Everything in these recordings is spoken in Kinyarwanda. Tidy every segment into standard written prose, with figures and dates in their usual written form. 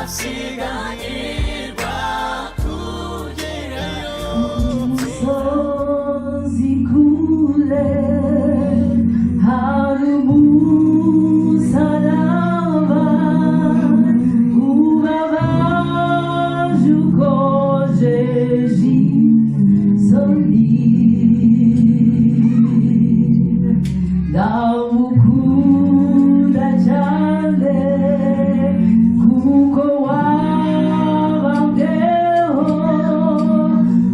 시간일과 그대여 무서운지 굴레 하루 무사라와 우바바 주고 제지 선리 나무 구다 잘래 구고와 방대호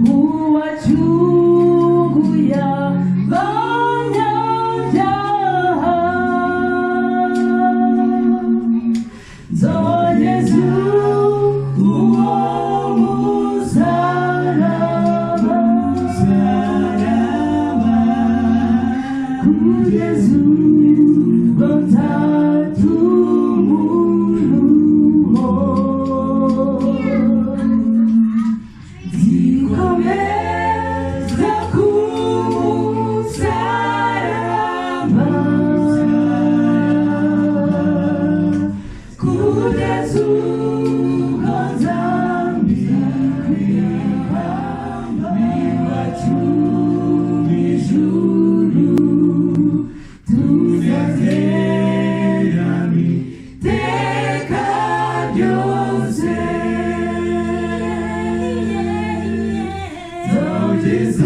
우와 주구야 번여자 저 예수 우와 무사라마 그 예수 번타 투무르모 지금의 사쿠 사람아 그 예수 건장비 미와 주미 주루 두자세라미 대가교세 저지서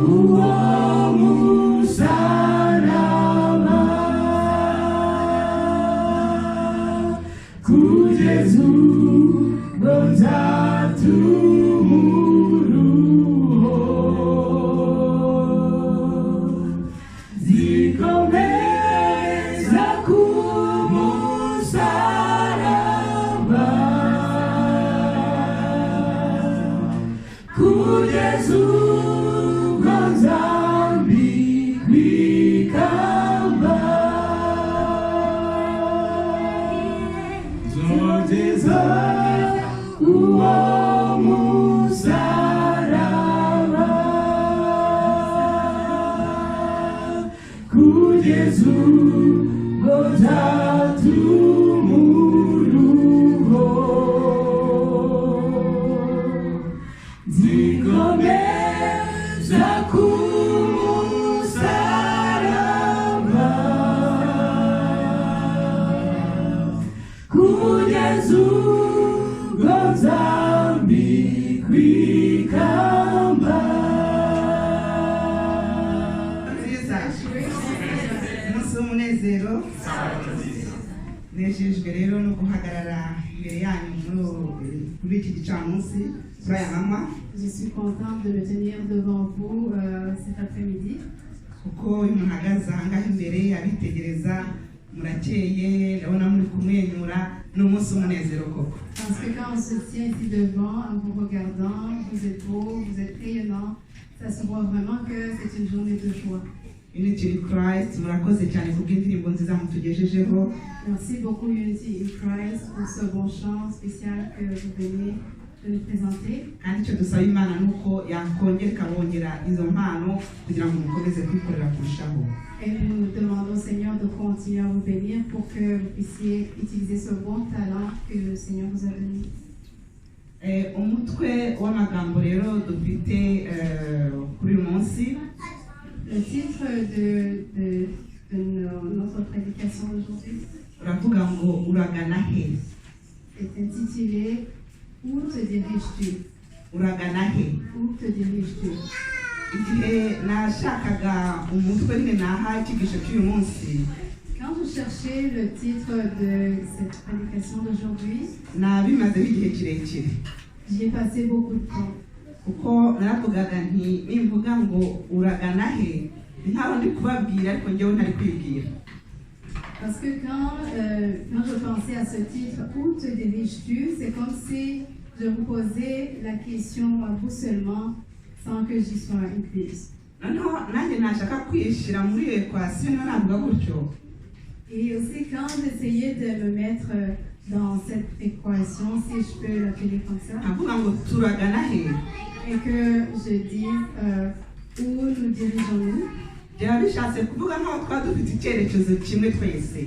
우어무 사람아 구제수 건자 투무르호 지금의 사쿠무 사람아 그 예수 건장비 귀감바 저제사 우어무 사람아 그 예수 건자 투무르호 지금의 사쿠무 사람아 그 예수 건장비 귀감바 umunsi w'umunezero nejejwe rero no guhagarara imbere yanyu kuri iki gicamunsi kuri aya manywa Je suis contente de me tenir devant vous cet après-midi kuko iyo umuntu ahagaze aha ngaha imbere abitegereza murakeye ndabona muri kumwenyura ni umunsi w'umunezero koko parce que quand on se tient ici devant en vous regardant, vous êtes beau, vous êtes rayonnant, ça se voit vraiment que c'est une journée de joie. Unity in Christ murakoze cyane kubw'indirimbo nziza mutugejejeho Merci beaucoup Unity in Christ pour ce bon chant spécial que vous venez de nous présenter. kandi icyo dusaba imana ni uko yakongera ikabongera izo mpano kugira ngo mukomeze kwikorera kurushaho Et nous demandons au Seigneur de continuer à vous bénir pour que vous puissiez utiliser ce bon talent que le Seigneur vous a donné. umutwe w'amagambo rero dufite kuri uyu munsi Le titre de notre prédication d'aujourd'hui uravuga ngo uragana he est intitulé Où te diriges-tu? uragana he Où te diriges-tu? igihe nashakaga umutwe nyine naha icyigisho cy'uyu munsi Quand je cherchais le titre de cette prédication d'aujourd'hui, nabimazeho igihe kirekire j'y ai passé beaucoup de temps. kuko naravugaga nti nimvuga ngo uragana he ni nkaho ndi kubabwira ariko njyewe ntari kwibwira Parce que quand je pensais à ce titre, Où te diriges-tu? C'est comme si je vous posais la question à vous seulement sans que j'y sois incluse. noneho nanjye nashaka kwishyira muri iyo ekwasiyo niyo navuga gutyo Et aussi quand j'essayais de me mettre dans cette équation, si je peux l'appeler comme ça, navuga ngo turagana he et que je dis où nous dirigeons-nous, byaba bishatse kuvuga nkaho twaba dufite icyerekezo kimwe twese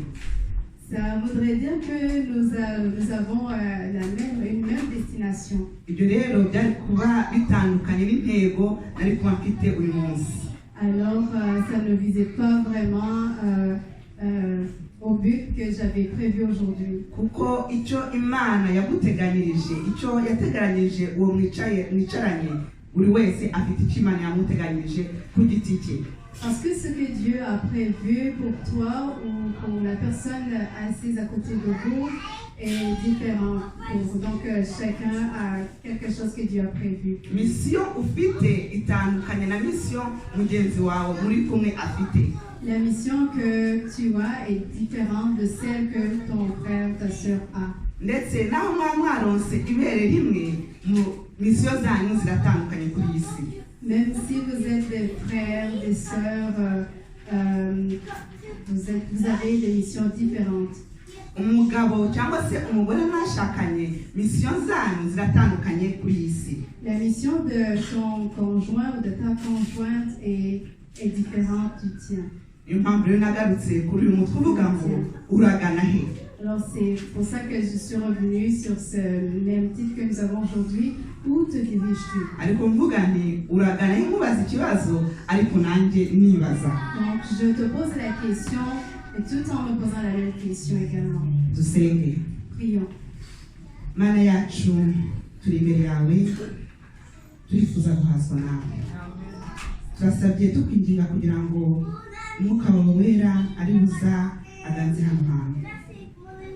Ça voudrait dire que nous avons une même destination. ibyo rero byari kuba bitandukanye n'intego nari kuba mfite uyu munsi. Alors, ça ne visait pas vraiment au but que j'avais prévu aujourd'hui. kuko icyo imana yaguteganyirije, icyo yateganyirije uwo mwicaranye, buri wese afite icyo imana yamuteganyirije ku giti cye. Parce que ce que Dieu a prévu pour toi ou pour la personne assise à côté de vous est différent. Donc, chacun a quelque chose que Dieu a prévu. Mission ufite itandukanye na mission mugenzi wawe muri kumwe afite. La mission que tu as est différente de celle que ton frère ou ta sœur a. Ndetse naho mwaronse ibere rimwe, mu mission zanyu ziratandukanye kuri iyi si. Même si vous êtes des frères, des sœurs, vous avez des missions différentes. Umugabo cyangwa se umugore mwashakanye, mission zanyu ziratandukanye kuri iyi si. La mission de ton conjoint ou de ta conjointe est différente du tien. Niyo mpamvu rero nagarutse kuri uyu mutwe uvuga ngo uragana he. Alors c'est pour ça que je suis revenue sur ce même titre que nous avons aujourd'hui. Où te diriges-tu? Ariko mvuga nti uragana he, mubaza ikibazo ariko nanjye nibaza. Donc je te pose la question et tout en me posant la même question également. Dusenge. Prions. Mana yacu, turi imbere yawe, turifuza guhazwa nawe. Turasabye tukwinginga kugira ngo umwuka wawe wera ari buza aganze hano hantu.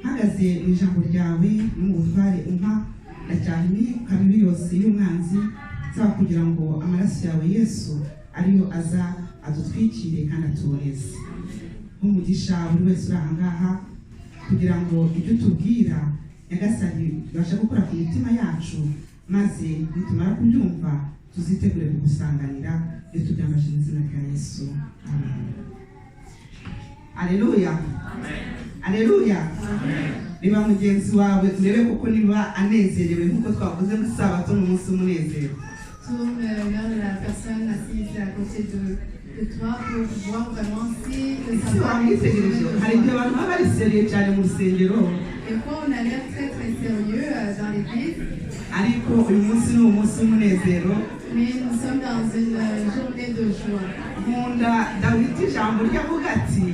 Mpagaze mu ijambo ryawe no mu butware umpa, ndacyahini kabibi yose y'umwanzi, nsaba kugira ngo amaraso yawe Yesu ariyo aza adutwikire kandi atuboreze. Nk'umugisha buri wese uri aha ngaha, kugira ngo ibyo tubwira Nyagasani bibashe gukora ku mitima yacu, maze nitumara kubyumva tuzitegure kugusanganira, iyo tubyambaje mu izina rya Yesu. Amen. Aleluya. Aleluya. Niba mugenzi wawe urebe kuko niba anezerewe nk'uko twavuze mu Sabato n'umunsi w'umunezero. Tourne vers la personne assise à côté de toi pour voir vraiment si le sabbat est Hari igihe abantu baba bari seriye cyane mu rusengero, et quoi on a l'air très très sérieux dans l'église, ariko uyu munsi ni umunsi w'umunezero. mais nous sommes dans une journée de joie. Nkunda Dawidi ijambo ryavuga ati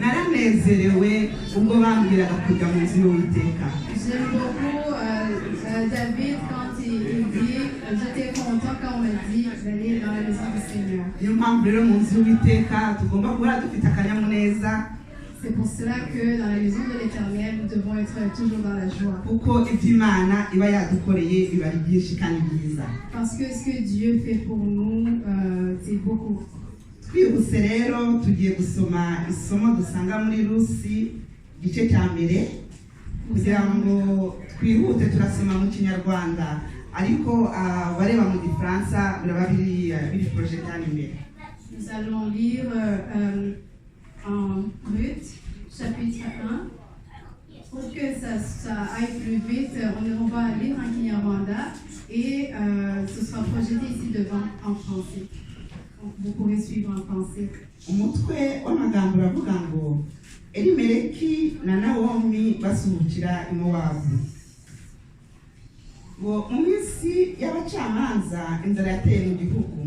naranezerewe ubwo bambwiraga kujya mu nzu y'Uwiteka. J'aime beaucoup David quand il dit j'étais content quand on m'a dit d'aller dans la maison du Seigneur. Niyo mpamvu rero mu nzu y'Uwiteka tugomba guhora dufite akanyamuneza, C'est pour cela que dans la maison de l'Éternel, nous devons être toujours dans la joie. kuko iby'Imana iba yadukoreye biba ari byinshi kandi byiza. Parce que ce que Dieu fait pour nous, c'est beaucoup. Twihuse rero tugiye gusoma isomo dusanga muri Rusi igice cya mbere, kugira ngo twihute turasoma mu Kinyarwanda, ariko bareba mu Gifaransa biraba biri projectari imbere. Nous allons lire en Ruth, chapitre 1. Pour que ça aille plus vite, on va lire en Kinyarwanda et ce sera projeté ici devant en français. Vous pourrez suivre en français. Umutwe w'amagambo uravuga ngo Elimeleki na Nawomi basuhukira i Mowabu. Ngo mu minsi y'abacamanza inzara yateye mu gihugu,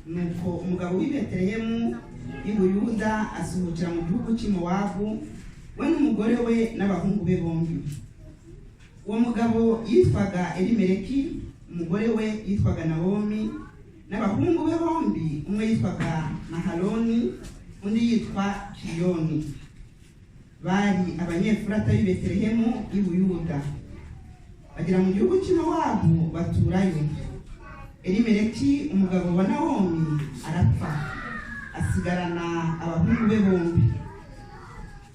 nuko umugabo w'i Betelehemu i Buyuda asuhukira mu gihugu cy'i Mowabu, we n'umugore we n'abahungu be bombi. Uwo mugabo yitwaga Elimeleki, umugore we yitwaga Nawomi, n'abahungu be bombi, umwe yitwaga Mahaloni undi yitwa Kiyoni. Bari abanyefurata b'i Betelehemu i Buyuda. Bagera mu gihugu cy'i Mowabu baturayo. Elimeleki umugabo wa Nawomi arapfa, asigarana abahungu be bombi.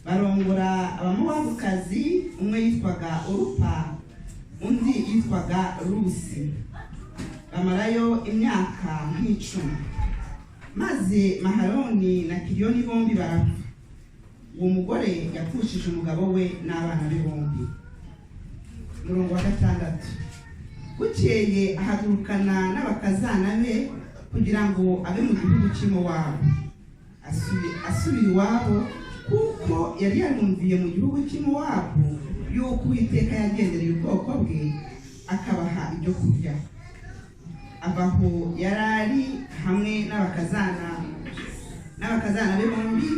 Barongora abamowabukazi, umwe yitwaga Orupa undi yitwaga Rusi. Bamarayo imyaka nk'icumi. Maze Mahaloni na Kiyoni bombi barapfa. Uwo mugore yapfushije umugabo we n'abana be bombi. Murongo wa 6. Bukeye ahagurukana n'abakazana be kugira ngo abe mu gihugu cy'i Mowabu. Asubira iwabo kuko yari yarumviye mu gihugu cy'Imowabu yuko Uwiteka yagendereye ubwoko bwe akabaha ibyo kurya. Abaho yarari hamwe n'abakazana be bombi,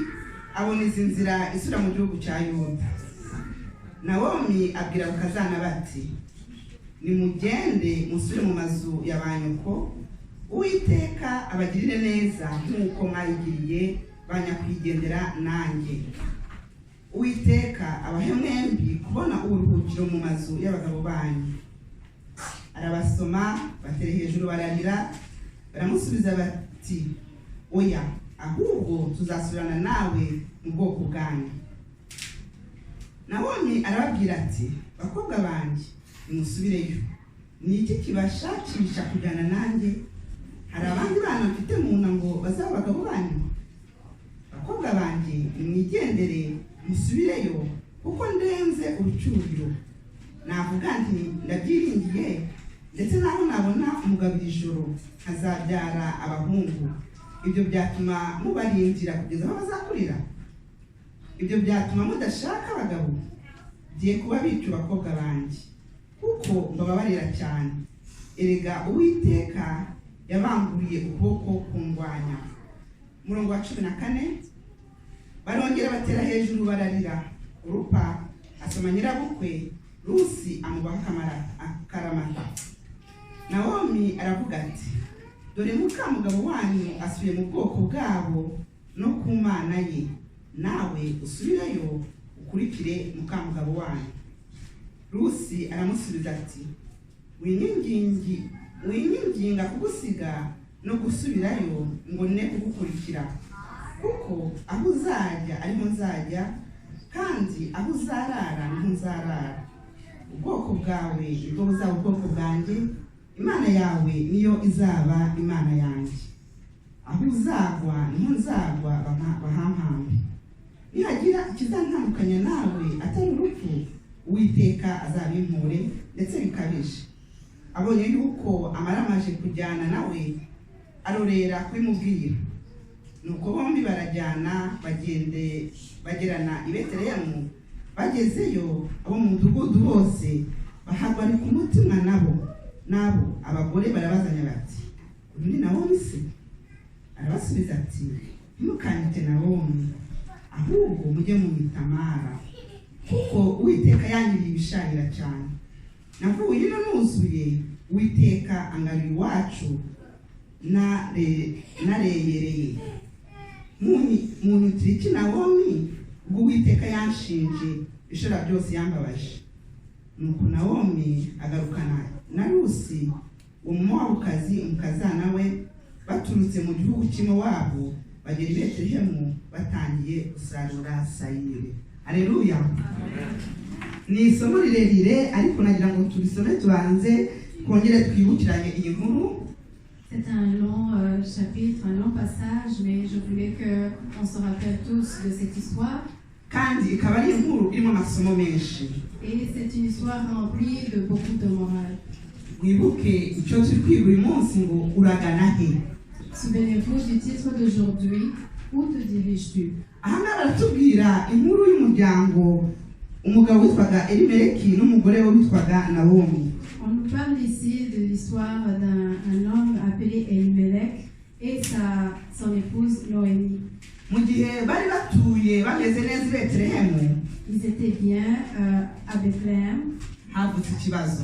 aboneza inzira isura mu gihugu cya Yuda. Nawomi abwira abakazana bati, nimugende musubire mu mazu ya ba nyoko, Uwiteka abagirire neza nk'uko mwayigiriye ba nyakwigendera nanjye. Uwiteka abahe mwembi kubona uburuhukiro mu mazu y'abagabo banyu. Arabasoma, batera hejuru bararira, baramusubiza bati, oya, ahubwo tuzasubirana nawe mu bwoko bwanyu. Nawomi arababwira ati, bakobwa banjye, nimusubireyo. Ni iki kibashakisha kujyana nanjye? Hari abandi bana mfite mu nda ngo bazaba abagabo banyu? Bakobwa banjye, nimwigendere musubireyo, kuko ndenze urucyuriro. Navuga nti ndabyiringiye, ndetse naho nabona umugabira ijoro nkazabyara abahungu. Ibyo byatuma mubarindira kugeza aho bazakurira? Ibyo byatuma mudashaka abagabo? Giye kuba bica bakobwa banjye, kuko mbababarira cyane. Erega Uwiteka yabanguriye ukuboko kundwanya. Murongo wa 14, barongera batera hejuru bararira. Urupa asoma nyirabukwe, Rusi amubaha akaramata. Nawomi aravuga ati, dore mukamugabo wanyu asubiye mu bwoko bwabo no ku mana ye. Nawe usubireyo ukurikire mukamugabo wanyu. Rusi aramusubiza ati, winyinginga kugusiga no gusubirayo ngo ne kugukurikira, kuko aho uzajya ariho nzajya, kandi aho uzarara niho nzarara. Ubwoko bwawe nibwo buzaba ubwoko bwanjye, Imana yawe niyo izaba Imana yanjye. Aho uzagwa niho nzagwa, bahampambe. Nihagira ikizantandukanya nawe atari urupfu, Uwiteka azabimpore, ndetse bikabije. Abonye yuko amaramaje kujyana nawe, arorera kubimubwira. Nuko bombi barajyana, bagerana i Betelehemu. Bagezeyo, abo mu mudugudu bose bahagwa ku mutima nabo abagore barabazanya bati, undi Nawomi se? Arabasubiza ati, ntimukanyite Nawomi, ahubwo mujye mumwita Mara, kuko Uwiteka yangiriye ibisharira cyane. Navuye ino nuzuye, Uwiteka angarira iwacu nareyereye. Munyitira iki Nawomi? Ubwo Uwiteka yanshinje ishora byose yambabaje. Nuko Nawomi agarukana na Rusi umumowabukazi umukazana we, baturutse mu gihugu cy'Imowabu, bagera i Betelehemu batangiye gusarura sayiri. Haleluya. Ni isomo rirerire, ariko nagira ngo turisome tubanze kongere twibukiranye iyi nkuru. C'est un long chapitre, un long passage, mais je voulais qu'on se rappelle tous de cette histoire. Kandi ikaba ari inkuru irimo amasomo menshi. Et c'est une histoire remplie de beaucoup de morale. Mwibuke icyo turi kwiga uyu munsi ngo uragana he. Souvenez-vous du titre d'aujourd'hui, où te diriges-tu? Aha ngaha baratubwira inkuru y'umuryango, umugabo witwaga Elimeleki n'umugore we witwaga Nawomi. On nous parle ici de l'histoire d'un homme appelé Elimelech et son épouse Noémie. Mu gihe bari batuye bameze neza i Betelehemu, ils étaient bien à Bethléem. havutse ikibazo.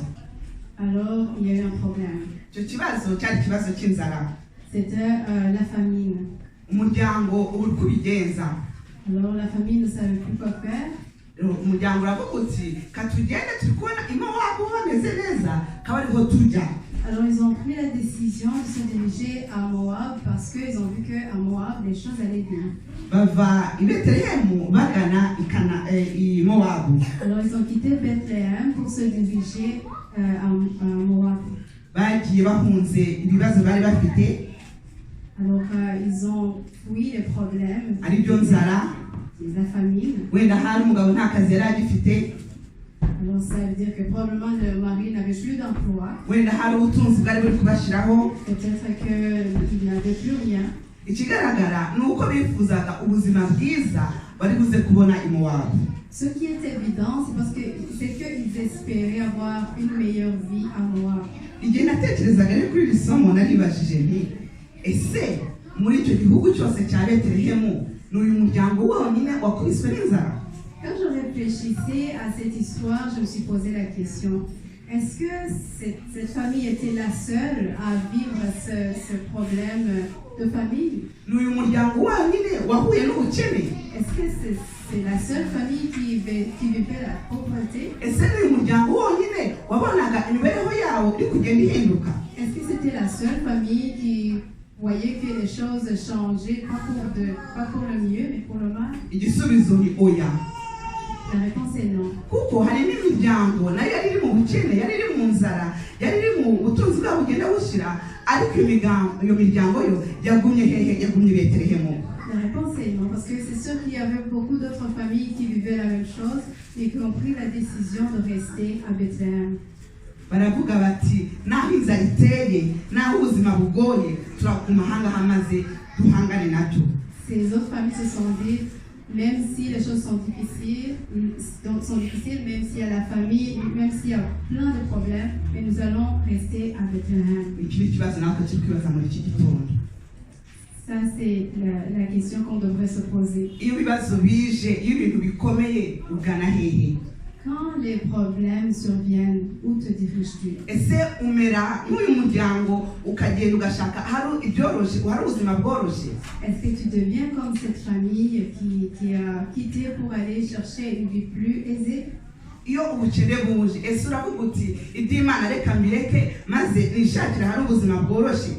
Alors il y a eu un problème. Icyo kibazo cyari ikibazo cy'inzara. C'était la famine. Umuryango uri kubigenza. Alors la famille ne savait plus quoi faire. Umuryango uravuga uti katugende turi kubona Imowabu bameze neza, kaba ariho tujya. Alors ils ont pris la décision de se diriger à Moab parce qu'ils ont vu qu'à Moab les choses allaient bien. Bava i Betelehemu bagana i Mowabu. Alors ils ont quitté Bethléem pour se diriger à Moab. Bagiye bahunze ibibazo bari bafite. Alors ils ont fui les problèmes. Ari byo nzara. La famine. Wenda hari umugabo nta kazi yari agifite. Alors ça veut dire que probablement le mari n'avait plus d'emploi. Wenda hari ubutunzi bwari buri kubashiraho. Peut-être qu'il n'avait plus rien. Ikigaragara ni uko bifuzaga ubuzima bwiza bari buze kubona i Mowabu. Ce qui est évident, c'est qu'ils espéraient avoir une meilleure vie à Moab. Igihe natekerezaga rero kuri iri somo naribajije nti ese muri icyo gihugu cyose cya Betelehemu ni uyu muryango wonyine wakubiswe n'inzara? Quand je réfléchissais à cette histoire, je me suis posé la question, est-ce que cette famille était la seule à vivre ce problème de famille? Ni uyu muryango wonyine wahuye n'ubukene? Est-ce que c'est la seule famille qui vivait la pauvreté? Ese ni uyu muryango wonyine wabonaga imibereho yawo iri kugenda ihinduka? Est-ce que c'était la seule famille qui voyait que les choses changeaient, pas pour le mieux, mais pour le mal? Igisubizo ni oya. La réponse est non. Kuko hari n'imiryango nayo yari iri mu bukene, yari iri mu nzara, yari iri mu butunzi bwabo bugenda bushira, ariko iyo miryango yo yagumye hehe? Yagumye i Betelehemu. La réponse est non, parce que c'est sûr qu'il y avait beaucoup d'autres familles qui vivaient la même chose et qui ont pris la décision de rester à Bethléem. Baravuga bati naho inzara iteye, naho ubuzima bugoye, turaguma ahangaha maze duhangane nacyo. Ces autres familles se sont dit, même si les choses sont difficiles, même s'il y a la famille, même s'il y a plein de problèmes, mais nous allons rester à Bethléem. Iki ni ikibazo natwe turi kwibaza muri iki gitondo. Ça, c'est la question qu'on devrait se poser. Iyo ibibazo bije, iyo ibintu bikomeye, ugana hehe? Quand les problèmes surviennent, où te diriges-tu? Ese umera nk'uyu muryango ukagenda ugashaka hari ibyoroshe, hari ubuzima bworoshe? Est-ce que tu deviens comme cette famille qui a quitté pour aller chercher une vie plus aisée? Iyo ubukene buje, ese uravuga uti iby'Imana reka mbireke maze nishakire hari ubuzima bworoshe?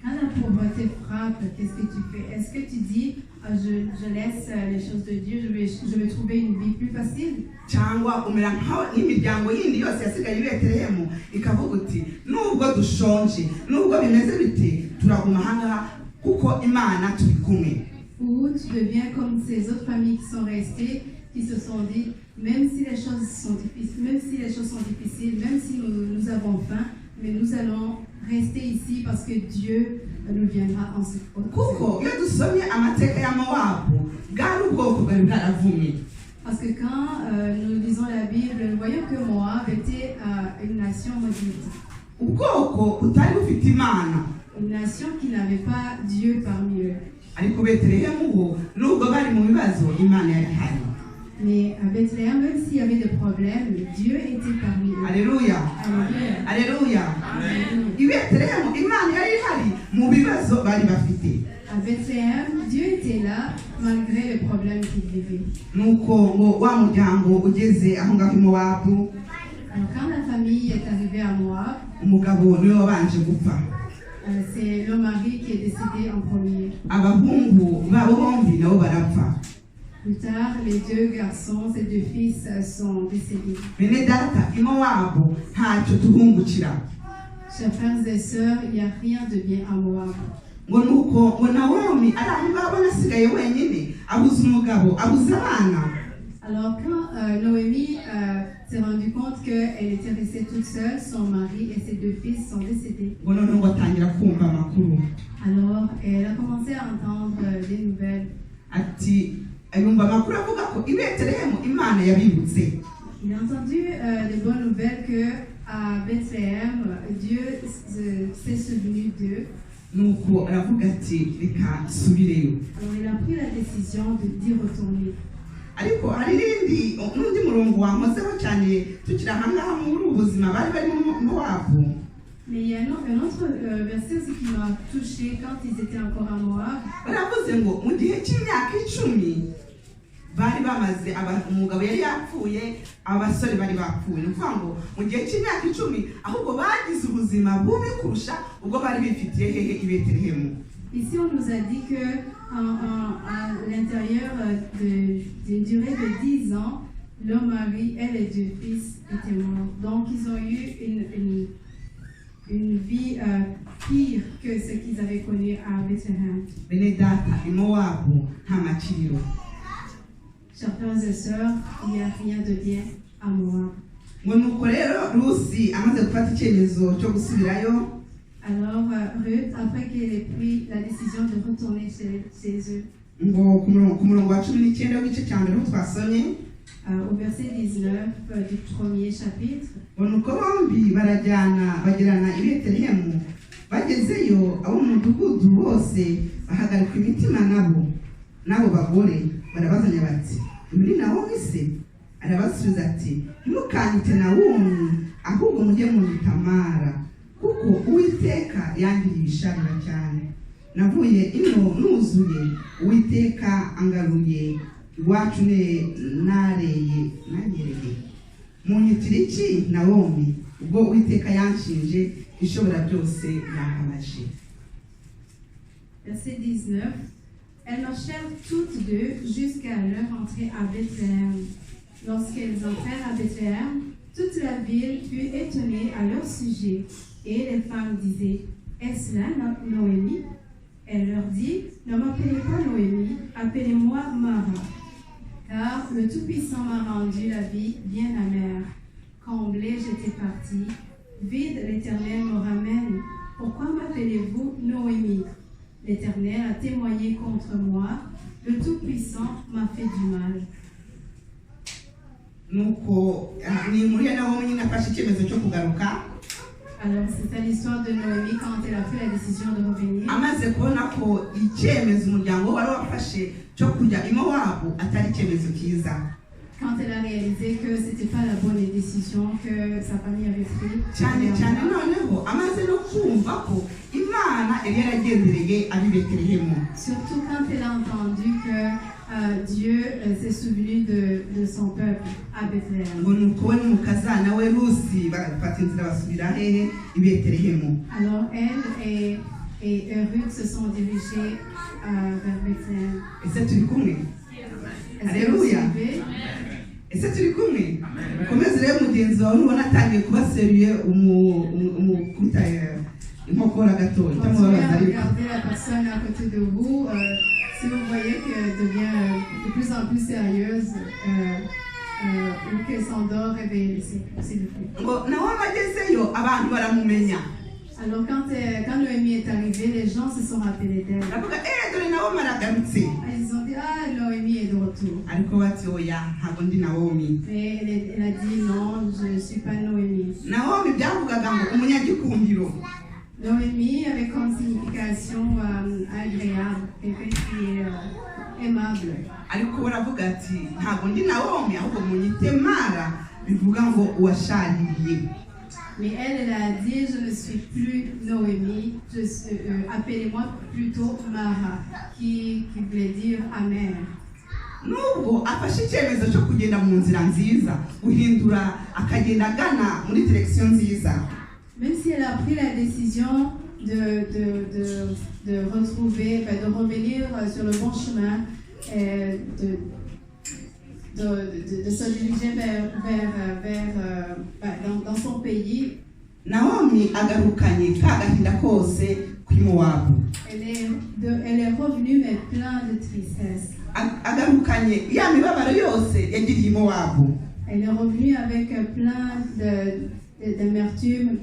Quand la pauvreté frappe, qu'est-ce que tu fais? Est-ce que tu dis, je laisse les choses de Dieu, je vais trouver une vie plus facile? Cyangwa umera nk'imiryango yindi yose yasigaye i Betelehemu ikavuga uti nubwo dushonje, nubwo bimeze bite, turaguma ahangaha kuko Imana turi kumwe? Ou tu deviens comme ces autres familles qui sont restées, qui se sont dit, même si les choses sont difficiles, même si nous avons faim, mais nous allons rester ici parce que Dieu nous viendra en secours. Kuko iyo dusomye amateka ya Mowabu bwari ubwoko bwari bwaravumye. Parce que quand nous lisons la Bible, nous voyons que Moab était une nation maudite. Ubwoko butari bufite Imana. Une nation qui n'avait pas Dieu parmi eux. Ariko Betelehemu bo nubwo bari mu bibazo Imana yari ihari. Mais à Bethléem, même s'il y avait des problèmes, Dieu était parmi eux. Alléluia. Alléluia. Alléluia. I Betelehemu Imana yari ihari mu bibazo bari bafite. À Bethléem, Dieu était là malgré les problèmes qu'ils vivaient. Nuko ngo wa muryango ugeze aho ngaho i Mowabu, Alors quand la famille est arrivée à Moab, umugabo niwe wabanje gupfa. c'est le mari qui est décédé en premier. Abahungu babo bombi nabo barapfa. Plus tard, les deux garçons, ces deux fils sont décédés. Bene data i Mowabu ntacyo tuhungukira. Chers frères et sœurs, il n'y a rien de bien à Moab. Ngo nuko ngo Nawomi ari aho ngaho nasigaye wenyine, abuze umugabo, abuze abana. Alors quand Noémie s'est rendue compte qu'elle était restée toute seule, son mari et ses deux fils sont décédés. Ngo noneho ngo atangira kumva amakuru. Alors elle a commencé à entendre des nouvelles. Ati ayumva amakuru avuga ko i Betelehemu Imana yabibutse. Il a entendu des bonnes nouvelles que à Bethléem, Dieu s'est souvenu d'eux. Nuko aravuga ati reka nsubireyo. Alors il a pris la décision d'y retourner. Ariko hari n'undi murongo wankozeho cyane tukiri ahangaha muri ubu buzima bari barimo Mowabu. Mais il y a un autre verset aussi qui m'a touché quand ils étaient encore à Moab. Baravuze ngo mu gihe cy'imyaka 10 bari bamaze umugabo yari yapfuye, abasore bari bapfuye. Ni ukuvuga ngo mu gihe cy'imyaka 10 ahubwo bagize ubuzima bubi kurusha ubwo bari bifitiye hehe i Betelehemu. Ici, on nous a dit que à l'intérieur d'une durée de 10 ans, leur mari et les deux fils étaient morts. Donc, ils ont eu une vie pire que ce qu'ils avaient connu à Bethléem. Bene data i Mowabu nta makiriro. Chers frères et sœurs, il n'y a rien de bien à Moab. Ngo nuko rero Rusi amaze gufata icyemezo cyo gusubirayo, Alors, Ruth, après qu'elle ait pris la décision de retourner chez eux, ngo ku murongo wa 19 w'igice cya mbere ho twasomye au verset 19 du premier chapitre. nuko bombi bagirana i Betelehemu. Bagezeyo abo mu mudugudu bose bahagarika imitima n'abo bagore barabazanya bati muri Nawomi se? Arabasubiza ati ntimukanyite Nawomi, ahubwo mujye munyita Mara, kuko Uwiteka yangiriye isharira cyane. Navuye ino nuzuye, Uwiteka angaruye iwacu nanyereye. Munyitira iki Nawomi, ubwo Uwiteka yanshinje ishobora byose yahabaje. Verset 19. Elles marchèrent toutes deux jusqu'à leur entrée à Bethléem. Lorsqu'elles entrèrent à Bethléem, toute la ville fut étonnée à leur sujet. Et les femmes disaient, est-ce là Noémie? Elle leur dit, ne m'appelez pas Noémie, appelez-moi Mara. Car le Tout-Puissant m'a rendu la vie bien amère. Comblée, j'étais partie. Vide, l'Éternel me ramène. Pourquoi m'appelez-vous Noémie? L'Éternel a témoigné contre moi. Le Tout-Puissant m'a fait du mal. Alors, c'est à l'histoire de Noémie quand elle a pris la décision de revenir. Quand elle a réalisé que ce n'était pas la bonne décision que sa famille avait prise. Surtout quand elle a entendu que Dieu s'est souvenu de son peuple à Bethléem. Alors elle et Ruth se sont dirigées vers Bethléem. Alléluia. Ese turi kumwe komeze rero mugenzi wawe ubona atangiye kuba serieux umukuta inkokora gato itamubabaza ariko regardez la personne à côté de vous si vous voyez qu'elle devient de plus en plus sérieuse ou qu'elle s'endort, réveillez-le s'il vous plaît. ngo nawe abagezeyo abantu baramumenya. Alors quand Noémie est arrivée, les gens se sont rappelés d'elle. Ils ont dit, ah, Noémie est de retour. Mais elle a dit, non, je ne suis pas Noémie. Noémie avait comme signification agréable, quelqu'un qui est aimable. Mais elle a dit, je ne suis plus Noémie, appelez-moi plutôt Mara, qui voulait dire amère. Nubwo afashe icyemezo cyo kugenda mu nzira nziza guhindura akagenda agana muri direction nziza. Même si elle a pris la décision de retrouver, de revenir sur le bon chemin, de se diriger dans son pays. Naomi agarukanye kagahinda kose kuri Mowabu. Elle est revenue mais plein de tristesse. Agarukanye ya mibabaro yose yagiriye Mowabu. Elle est revenue avec plein d'amertume,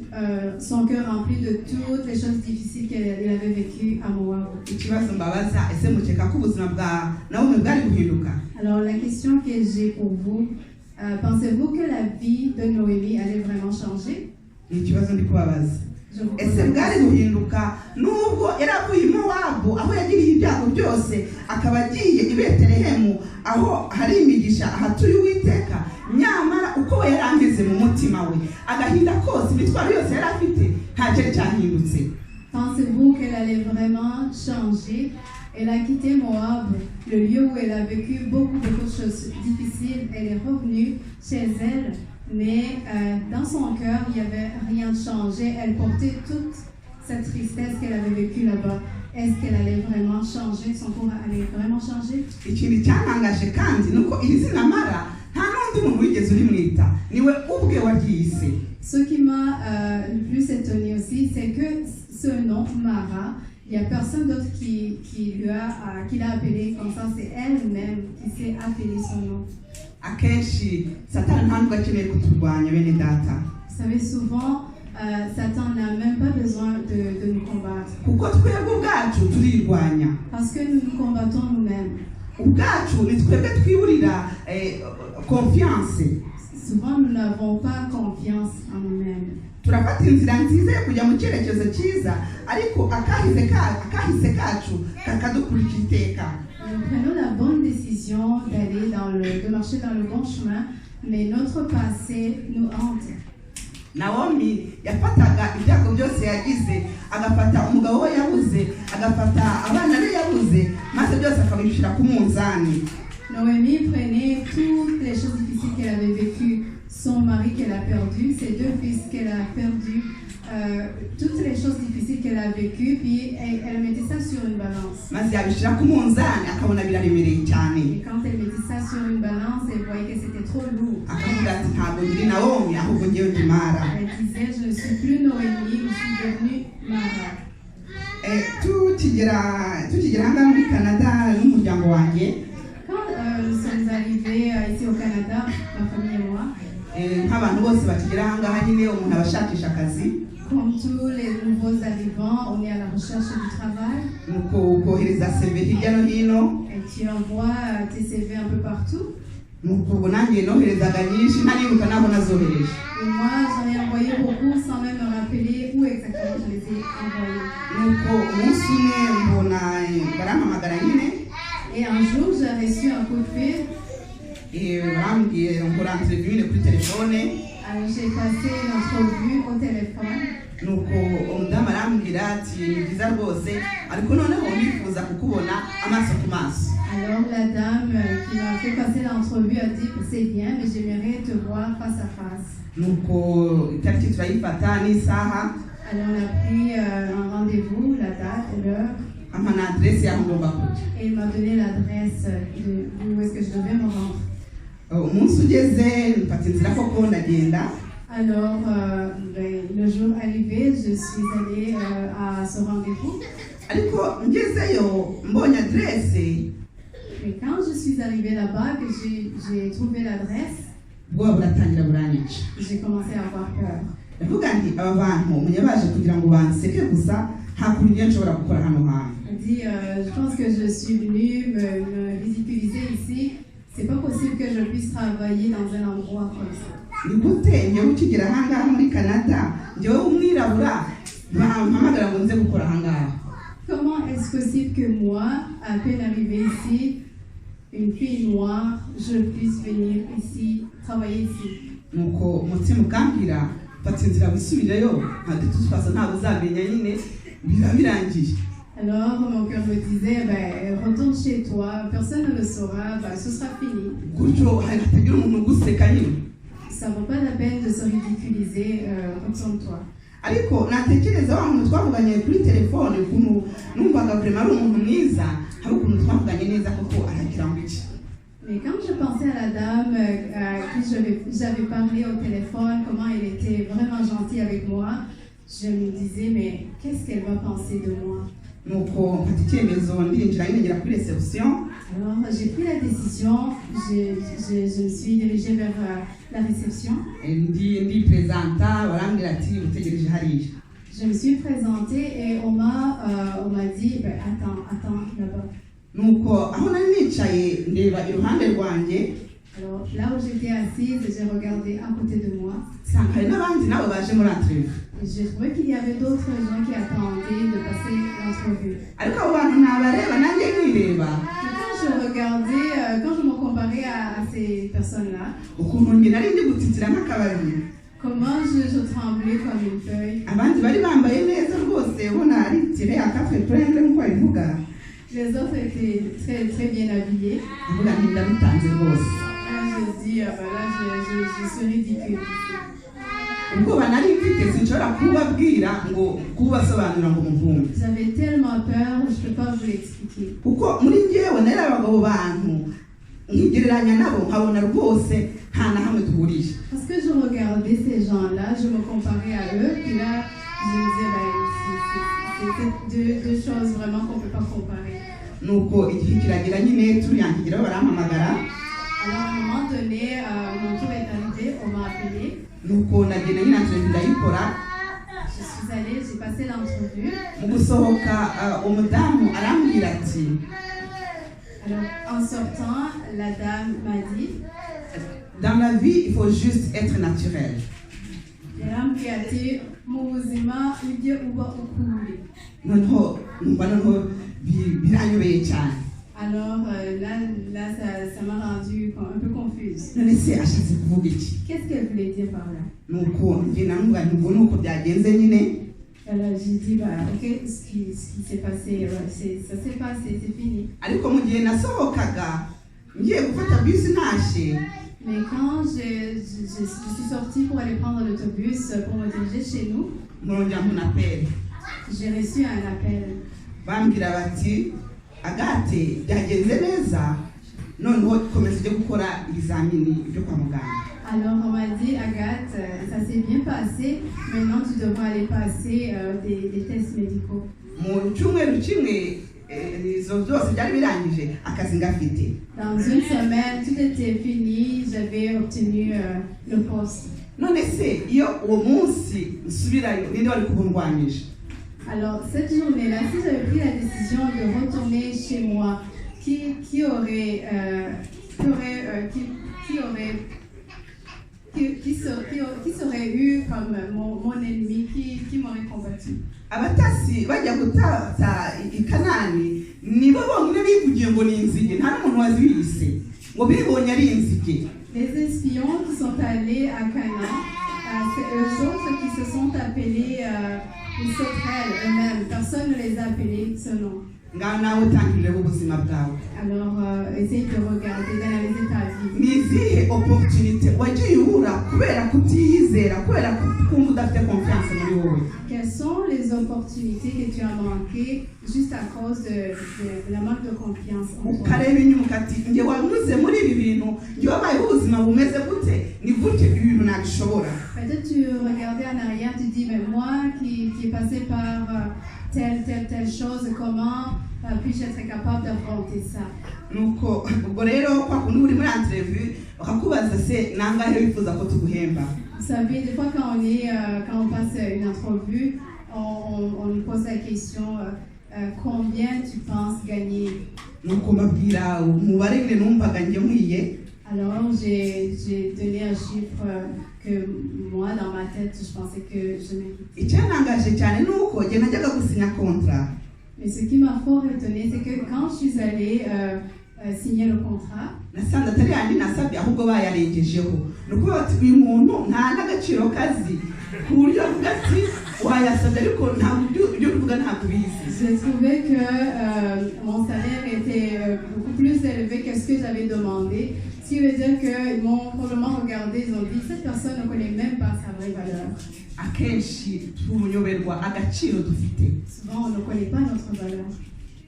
son cœur rempli de toutes les choses difficiles qu'elle avait vécues à Moab. Ikibazo mbabaza ese mukeka ko ubuzima bwa Naomi bwari guhinduka? Alors la question que j'ai pour vous, pensez-vous que la vie de Noémie allait vraiment changer? Ikibazo ndi kubabaza. Ese bwari guhinduka nubwo yaravuye Mowabu aho yagiriye ibyago byose akaba agiye i Betelehemu aho hari imigisha hatuye Uwiteka, nyamara uko yari ameze mu mutima we agahinda kose imitwaro yose yari afite ntacyo cyahindutse? Pensez-vous qu'elle allait vraiment changer? Elle a quitté Moab, le lieu où elle a vécu beaucoup de choses difficiles. Elle est revenue chez elle, mais dans son cœur, il n'y avait rien de changé. Elle portait toute cette tristesse qu'elle avait vécue là-bas. Est-ce qu'elle allait vraiment changer? Son corps allait vraiment changer? Ikindi cyantangaje kandi nuko iri zina Mara nta n'undi muntu wigeze urimwita, niwe ubwe waryise. Ce qui m'a le plus étonné aussi, c'est que ce nom Mara, il n'y a personne d'autre qui l'a appelé comme ça, c'est elle-même qui s'est appelée son nom. Akenshi Satani ntabwo akeneye kuturwanya bene data. Vous savez, souvent, Satan n'a même pas besoin de nous combattre. kuko twebwe ubwacu turirwanya, Parce que nous nous combattons nous-mêmes. ubwacu ni twebwe twiburira confiance. Souvent, nous n'avons pas confiance en nous-mêmes. turafata inzira nziza yo kujya mu cyerekezo cyiza, ariko akahise kacu kakadukurikira iteka. Nous prenons la bonne décision de marcher dans le bon chemin, mais notre passé nous hante. Naomi yafataga ibyago byose yagize, agafata umugabo we yabuze, agafata abana be yabuze, maze byose akabishyira ku munzani. Noémie prenait toutes les choses difficiles qu'elle avait vécues, son mari qu'elle a perdu, ses 2 fils qu'elle a perdus, toutes les choses difficiles qu'elle a vécues, puis elle mettait ça sur une balance. maze yabishyira ku munzani akabona biraremereye cyane. Et quand elle mettait ça sur une balance, elle voyait que c'était trop lourd. akavuga ati ntabwo ndi Naomi ahubwo ngewe ndi Mara. Elle disait, je ne suis plus Noémie, je suis devenue Mara. tukigera ahangaha muri Canada n'umuryango wanjye, Quand nous sommes arrivés ici au Canada, ma famille et moi, nk'abantu bose bakigera ahangaha nyine umuntu aba ashakisha akazi, comme tous les nouveaux arrivants, on est à la recherche du travail. nuko kohereza CV hirya no hino, Et tu envoies tes CV un peu partout. nuko ubu nanjye noherezaga nyinshi ntanibuka n'aho nazohereje. Et moi, j'en ai envoyé beaucoup sans même me rappeler où exactement je les ai envoyés. nuko umunsi umwe mbona barampamagara nyine, Et un jour, j'ai reçu un coup de fil. barambwiye nkora interview nyine kuri telefone, J'ai passé une entrevue au téléphone. nuko umudamu arambwira ati ni byiza rwose, ariko noneho nifuza kukubona amaso ku maso. Alors la dame qui m'a fait passer l'entrevue a dit que c'est bien, mais j'aimerais te voir face à face. nuko itariki turayifata n'isaha, Alors on a pris un rendez-vous, la date et l'heure. ampa na adresse y'aho ngomba kujya. Et il m'a donné l'adresse où est-ce que je devais me rendre. umunsi ugeze mfata inzira koko ndagenda, Alors, le jour arrivé, je suis allée à ce rendez-vous. ariko ngezeyo mbonye adresse, Mais quand je suis arrivée là-bas, que j'ai trouvé l'adresse, ubwoba buratangira buranyica. j'ai commencé à avoir peur. ndavuga nti aba bantu umenye baje kugira ngo banseke gusa, nta kuntu njye nshobora gukora hano hantu. Elle dit, je pense que je suis venue me ridiculiser ici. C'est pas possible que je puisse travailler dans un endroit comme ça. ni gute njyewe ukigera ahangaha muri Canada, njyewe umwirabura mpamagara ngo nze gukora ahangaha? Comment est-ce possible que moi, à peine arrivée ici, une fille noire, je puisse venir ici, travailler ici? nuko umutima ukambwira mfata inzira wisubirayo, ntabwo tutwasa ntabwo uzamenya nyine biba birangiye. Alors mon cœur me disait, retourne chez toi, personne ne le saura, ce sera fini. gutyo hatagira umuntu uguseka nyine. Ça ne vaut pas la peine de se ridiculiser, retourne-toi. ariko natekereza wa muntu twavuganye kuri telefone, ukuntu numvaga vraiment ari umuntu mwiza, hari ukuntu twavuganye neza koko aragira ngo iki. Mais quand je pensais à la dame à qui j'avais parlé au téléphone, comment elle était vraiment gentille avec moi, je me disais, mais qu'est-ce qu'elle va penser de moi? nuko mfata icyemezo ndinjira nyine ngera kuri reception. Alors j'ai pris la décision, je me suis dirigée vers la réception. ndi présenta, barambwira ati utegereje hariya. Je me suis présentée et on m'a dit, attends là-bas. nuko aho nari nicaye ndeba iruhande rwanjye, Alors là où j'étais assise, j'ai regardé à côté de moi. nsanga hari n'abandi nabo baje muri entrevue. Et j'ai trouvé qu'il y avait d'autres gens qui attendaient de passer l'entrevue. ariko abo bantu nabareba nanjye nkireba, Et quand je regardais, quand je me comparais à ces personnes-là, ukuntu njye nari ndi gutitira nk'akababi, comment je tremblais comme une feuille. abandi bari bambaye neza rwose, ubona ari tire ya quatre prendre nk'uko babivuga. Les autres étaient très, très bien habillés. avuga nti ndabitanze rwose. Là, je dis, je suis ridicule. ubwoba nari mfite sinshobora kubabwira ngo kubasobanurira ngo muvumve, J'avais tellement peur, je ne peux pas vous l'expliquer. kuko muri njyewe nari abagabo bantu nkigereranya nabo nkabona rwose nta na hamwe duhuriye. Parce que je regardais ces gens-là, je me comparais à eux, puis là, je me disais, c'est deux choses vraiment qu'on ne peut pas comparer. nuko igihe kiragira nyine turiyangigiraho barampamagara, Alors, à un moment donné, mon tour est arrivé, on m'a appelé. nuko nagenda nyine entrevue ndayikora, suis allée, j'ai passé l'entrevue. mu gusohoka umudamu arambwira ati Alors, en sortant, la dame m'a dit, dans la vie il faut juste être naturel. yarambwiye ati mu buzima ibyo uba ukunda. noneho numva noneho biranyobeye cyane. Alors là ça m'a rendue un peu confuse. none se ashatse kuvuga iki? Qu'est-ce qu'elle voulait dire par là? nuko njye namubwira nti ubwo nuko byagenze nyine. Alors j'ai dit, bah, ok, ce qui s'est passé, ça s'est passé, c'est fini. ariko mu gihe nasohokaga ngiye gufata bisi nashe, Mais quand je suis sortie pour aller prendre l'autobus pour me diriger chez nous, murongera munapere j'ai reçu un appel. bambwira bati Agathe byagenze neza, noneho komeza ujye gukora ibizamini byo kwa muganga. Alors on m'a dit, Agathe, ça s'est bien passé, maintenant tu devras aller passer des tests médicaux. mu cyumweru kimwe izo byose byari birangije akazi ngafite. Dans une semaine, tout était fini, j'avais obtenu le poste. none se iyo uwo munsi nsubirayo ninde wari kubundwanyije? Alors cette journée-là, si j'avais pris la décision de retourner chez moi, qui serait eu comme mon ennemi, qui m'aurait combattu? abatasi bajya gutata i Kanani nibo bonyine bivugiye ngo ni inzige, nta n'umuntu wazibise ngo bibonye ari inzige. Les espions qui sont allés à Canaan, c'est eux autres qui se sont appelés les sauterelles eux-mêmes. Personne ne les a appelés ce nom. ngaho nawe utangirire ubuzima bwawe. Alors, essaye de regarder, d'analyser ta vie. ni izihe opportunité wagiye ubura kubera kutiyizera, kubera kumva udafite confiance muri wowe? Quelles sont les opportunités que tu as manquées juste à cause de la manque de confiance en toi? ukareba inyuma ukati njye wanyuze muri ibi bintu, njye wabayeho ubuzima bumeze gute, ni gute ibi bintu nabishobora? Peut-être tu regardais en arrière, tu dis, mais moi qui est passé par telle chose, comment puis-je être capable d'affronter ça? nuko ubwo rero kwa kundi uri muri entrevue bakakubaza se nangahe wifuza ko tuguhemba? Vous savez, des fois quand on passe une entrevue, on nous pose la question, combien tu penses gagner? nuko mbabwira umubare nyine numvaga njye nkwiye. Alors j'ai donné un chiffre que moi dans ma tête je pensais que je méritais. icyantangaje cyane nuko njye najyaga gusinya contrat. Mais ce qui m'a fort étonnée, c'est que quand je suis allée signer le contrat, nasanze atari yandi nasabye ahubwo bayarengejeho. ni ukuvuga ati uyu muntu nta n'agaciro kazi ku buryo avuga ati wayasabye ariko ntabwo ibyo uvuga ntabwo ubizi. j'ai trouvé que mon salaire était beaucoup plus élevé que ce que j'avais demandé. Ce qui veut dire qu'ils m'ont probablement regardé, ils ont dit, cette personne ne connaît même pas sa vraie valeur. akenshi tuyoberwa agaciro dufite. Souvent, on ne connaît pas notre valeur.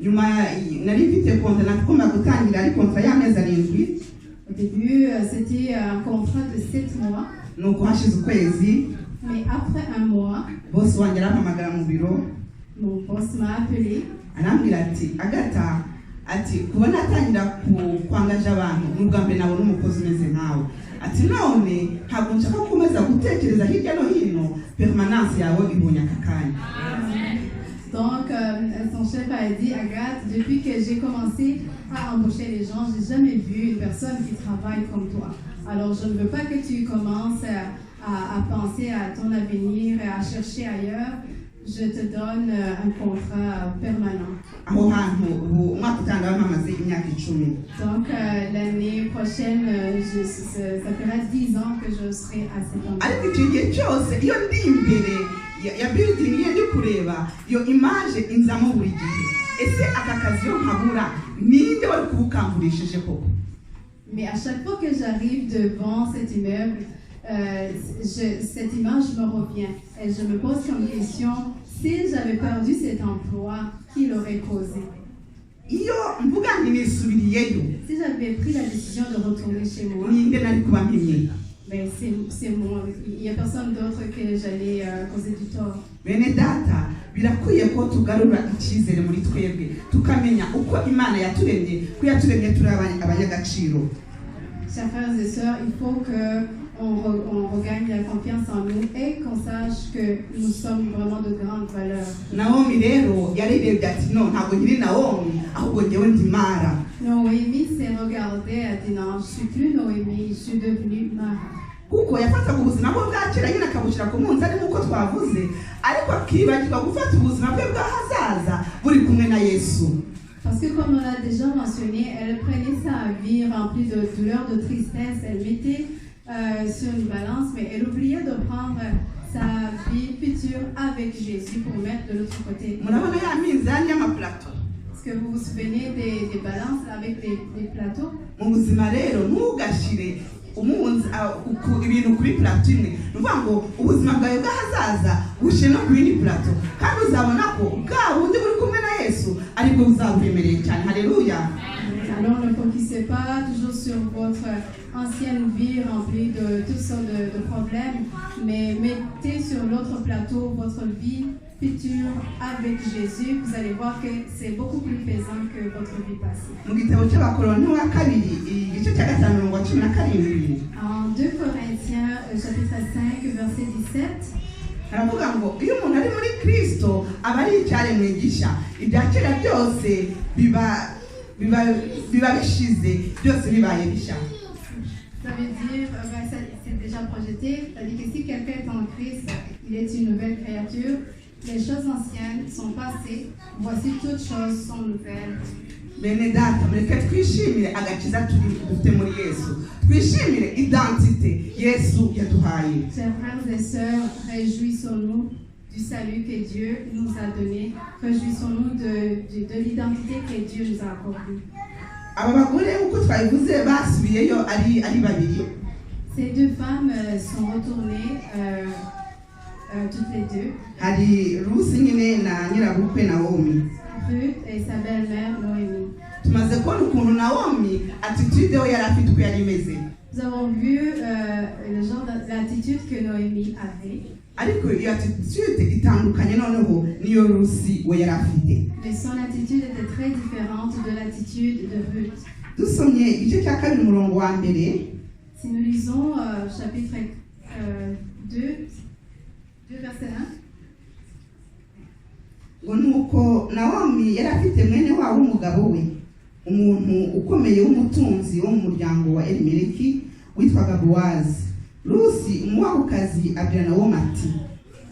nyuma nari mfite kontra natugomba gutangira ari kontra y'amezi 7. Au début, c'était un contrat de 7 mois. nuko hashize ukwezi Mais après un mois, bosi wanjye arampamagara mu biro mon boss m'a appelé. arambwira ati Agatha, ati kuba natangira kwangaje abantu n'ubwa mbere nabo n'umukozi umeze nkawe, ati none ntabwo nshaka gukomeza gutekereza hirya no hino, permanence yawe ibonye aka kanya. Donc, son chef a dit, Agathe, depuis que j'ai commencé à embaucher les gens, j'ai jamais vu une personne qui travaille comme toi. Alors, je ne veux pas que tu commences à penser à ton avenir et à chercher ailleurs. Je te donne un contrat permanent. aho hantu ubu umwaka utanga bamaze imyaka 10. Donc, l'année prochaine, ça fera 10 ans que je serai à cet endroit. ariko icyo gihe cyose iyo ndi imbere ya building ye ndi kureba iyo image inzamo buri gihe, ese aka kazi yo nkabura ninde wari kubukangurishije koko? Mais à chaque fois que j'arrive devant cet immeuble, cette image me revient. Et je me pose comme question, si j'avais perdu cet emploi, qui l'aurait causé? iyo mvuga nti nisubiriyeyo Si j'avais pris la décision de retourner chez moi, ninde nari kuba mpimye? ben c'est moi. Il n'y a personne d'autre que j'allais causer du tort. bene data, birakwiye ko tugarura icyizere muri twebwe tukamenya uko Imana yaturemye, ko yaturemye turi abanyagaciro. Chers frères et sœurs, il faut que on regagne la confiance en nous et qu'on sache que nous sommes vraiment de grande valeur. Naomi rero yarebye ati no ntabwo nkiri Naomi ahubwo njyewe ndi Mara. Noémie s'est regardée et a dit non, je suis plus Noémie, je suis devenue Mara. Kuko yafataga ubuzima bwe bwa kera nyine akabushyira ku munzani nk'uko twavuze, ariko akibagirwa gufata ubuzima bwe bw'ahazaza buri kumwe na Yesu. Parce que comme on l'a déjà mentionné, elle prenait sa vie remplie de douleur, de tristesse, elle mettait sur une balance, mais elle oubliait de prendre sa vie future avec Jésus pour mettre de l'autre côté. Murabona ya minzani y'amaplato. Est-ce que vous vous souvenez des balances avec les plateaux? Mu buzima rero ntugashire ibintu kuri plato imwe. Ni ukuvuga ngo ubuzima bwawe bw'ahazaza bushyire no ku yindi plato, kandi uzabona ko bwa bundi buri kumwe na Yesu aribwo buzaburemereye cyane. Haleluya. Alors ne focussez pas toujours sur votre ancienne vie remplie de toutes sortes de problèmes, mais mettez sur l'autre plateau votre vie future avec Jésus. Vous allez voir que c'est beaucoup plus pesant que votre vie passée. Mu gitabo cy'Abakoroni wa kabiri igice cya 5:17 En 2 Corinthiens chapitre 5 verset 17, haravuga ngo iyo umuntu ari muri Kristo aba ari icyaremwe gishya, ibya kera byose biba bishize, byose bibaye bishya. ça veut dire, c'est déjà projeté, ça dit que si quelqu'un est en Christ, il est une nouvelle créature. Les choses anciennes sont passées, voici toutes choses sont nouvelles. Bene data, mureke twishimire agakiza dufite muri Yesu, twishimire identite Yesu yaduhaye. Chers frères et sœurs, réjouissons-nous du salut que Dieu nous a donné, réjouissons-nous de l'identité que Dieu nous a accordée. Aba bagore uko twabivuze basubiyeyo ari babiri. Ces deux femmes sont retournées toutes les deux. Hari Rusi nyine na nyirabukwe Naomi. Ruth et sa belle-mère Noémie. Tumaze kubona ukuntu Naomi attitude we yari afite uko yari imeze. Nous avons vu le genre d'attitude que Noémie avait. Ariko iyo attitude itandukanye noneho niyo Rusi we yari afite. Mais son attitude était très différente de l'attitude de Ruth. Dusomye igice cya 2 umurongo wa mbere. Si nous lisons chapitre 2 verset 1. Ngo nuko Naomi yari afite mwene wabo w'umugabo we, umuntu ukomeye w'umutunzi wo mu muryango wa Elimeleki witwaga Bowazi. Rusi umuwabukazi abwira Naomi ati,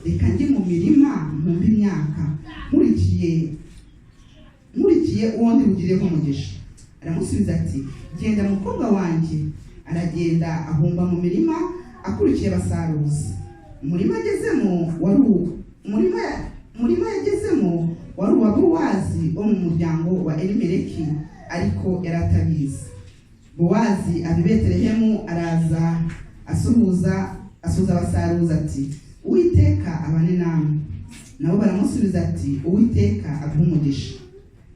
reka njye mu mirima mpumbe imyaka, nkurikiye uwo ndi bugireho umugisha. Aramusubiza ati, genda mukobwa wanjye. Aragenda ahumba mu mirima akurikiye basaruzi. Umurima yagezemo wari uwa Bowazi wo mu muryango wa Elimeleki, ariko yaratabizi. Bowazi aba i Betelehemu, araza asuhuza abasaruzi ati, Uwiteka abane namwe. Nabo baramusubiza ati, Uwiteka aguhe umugisha.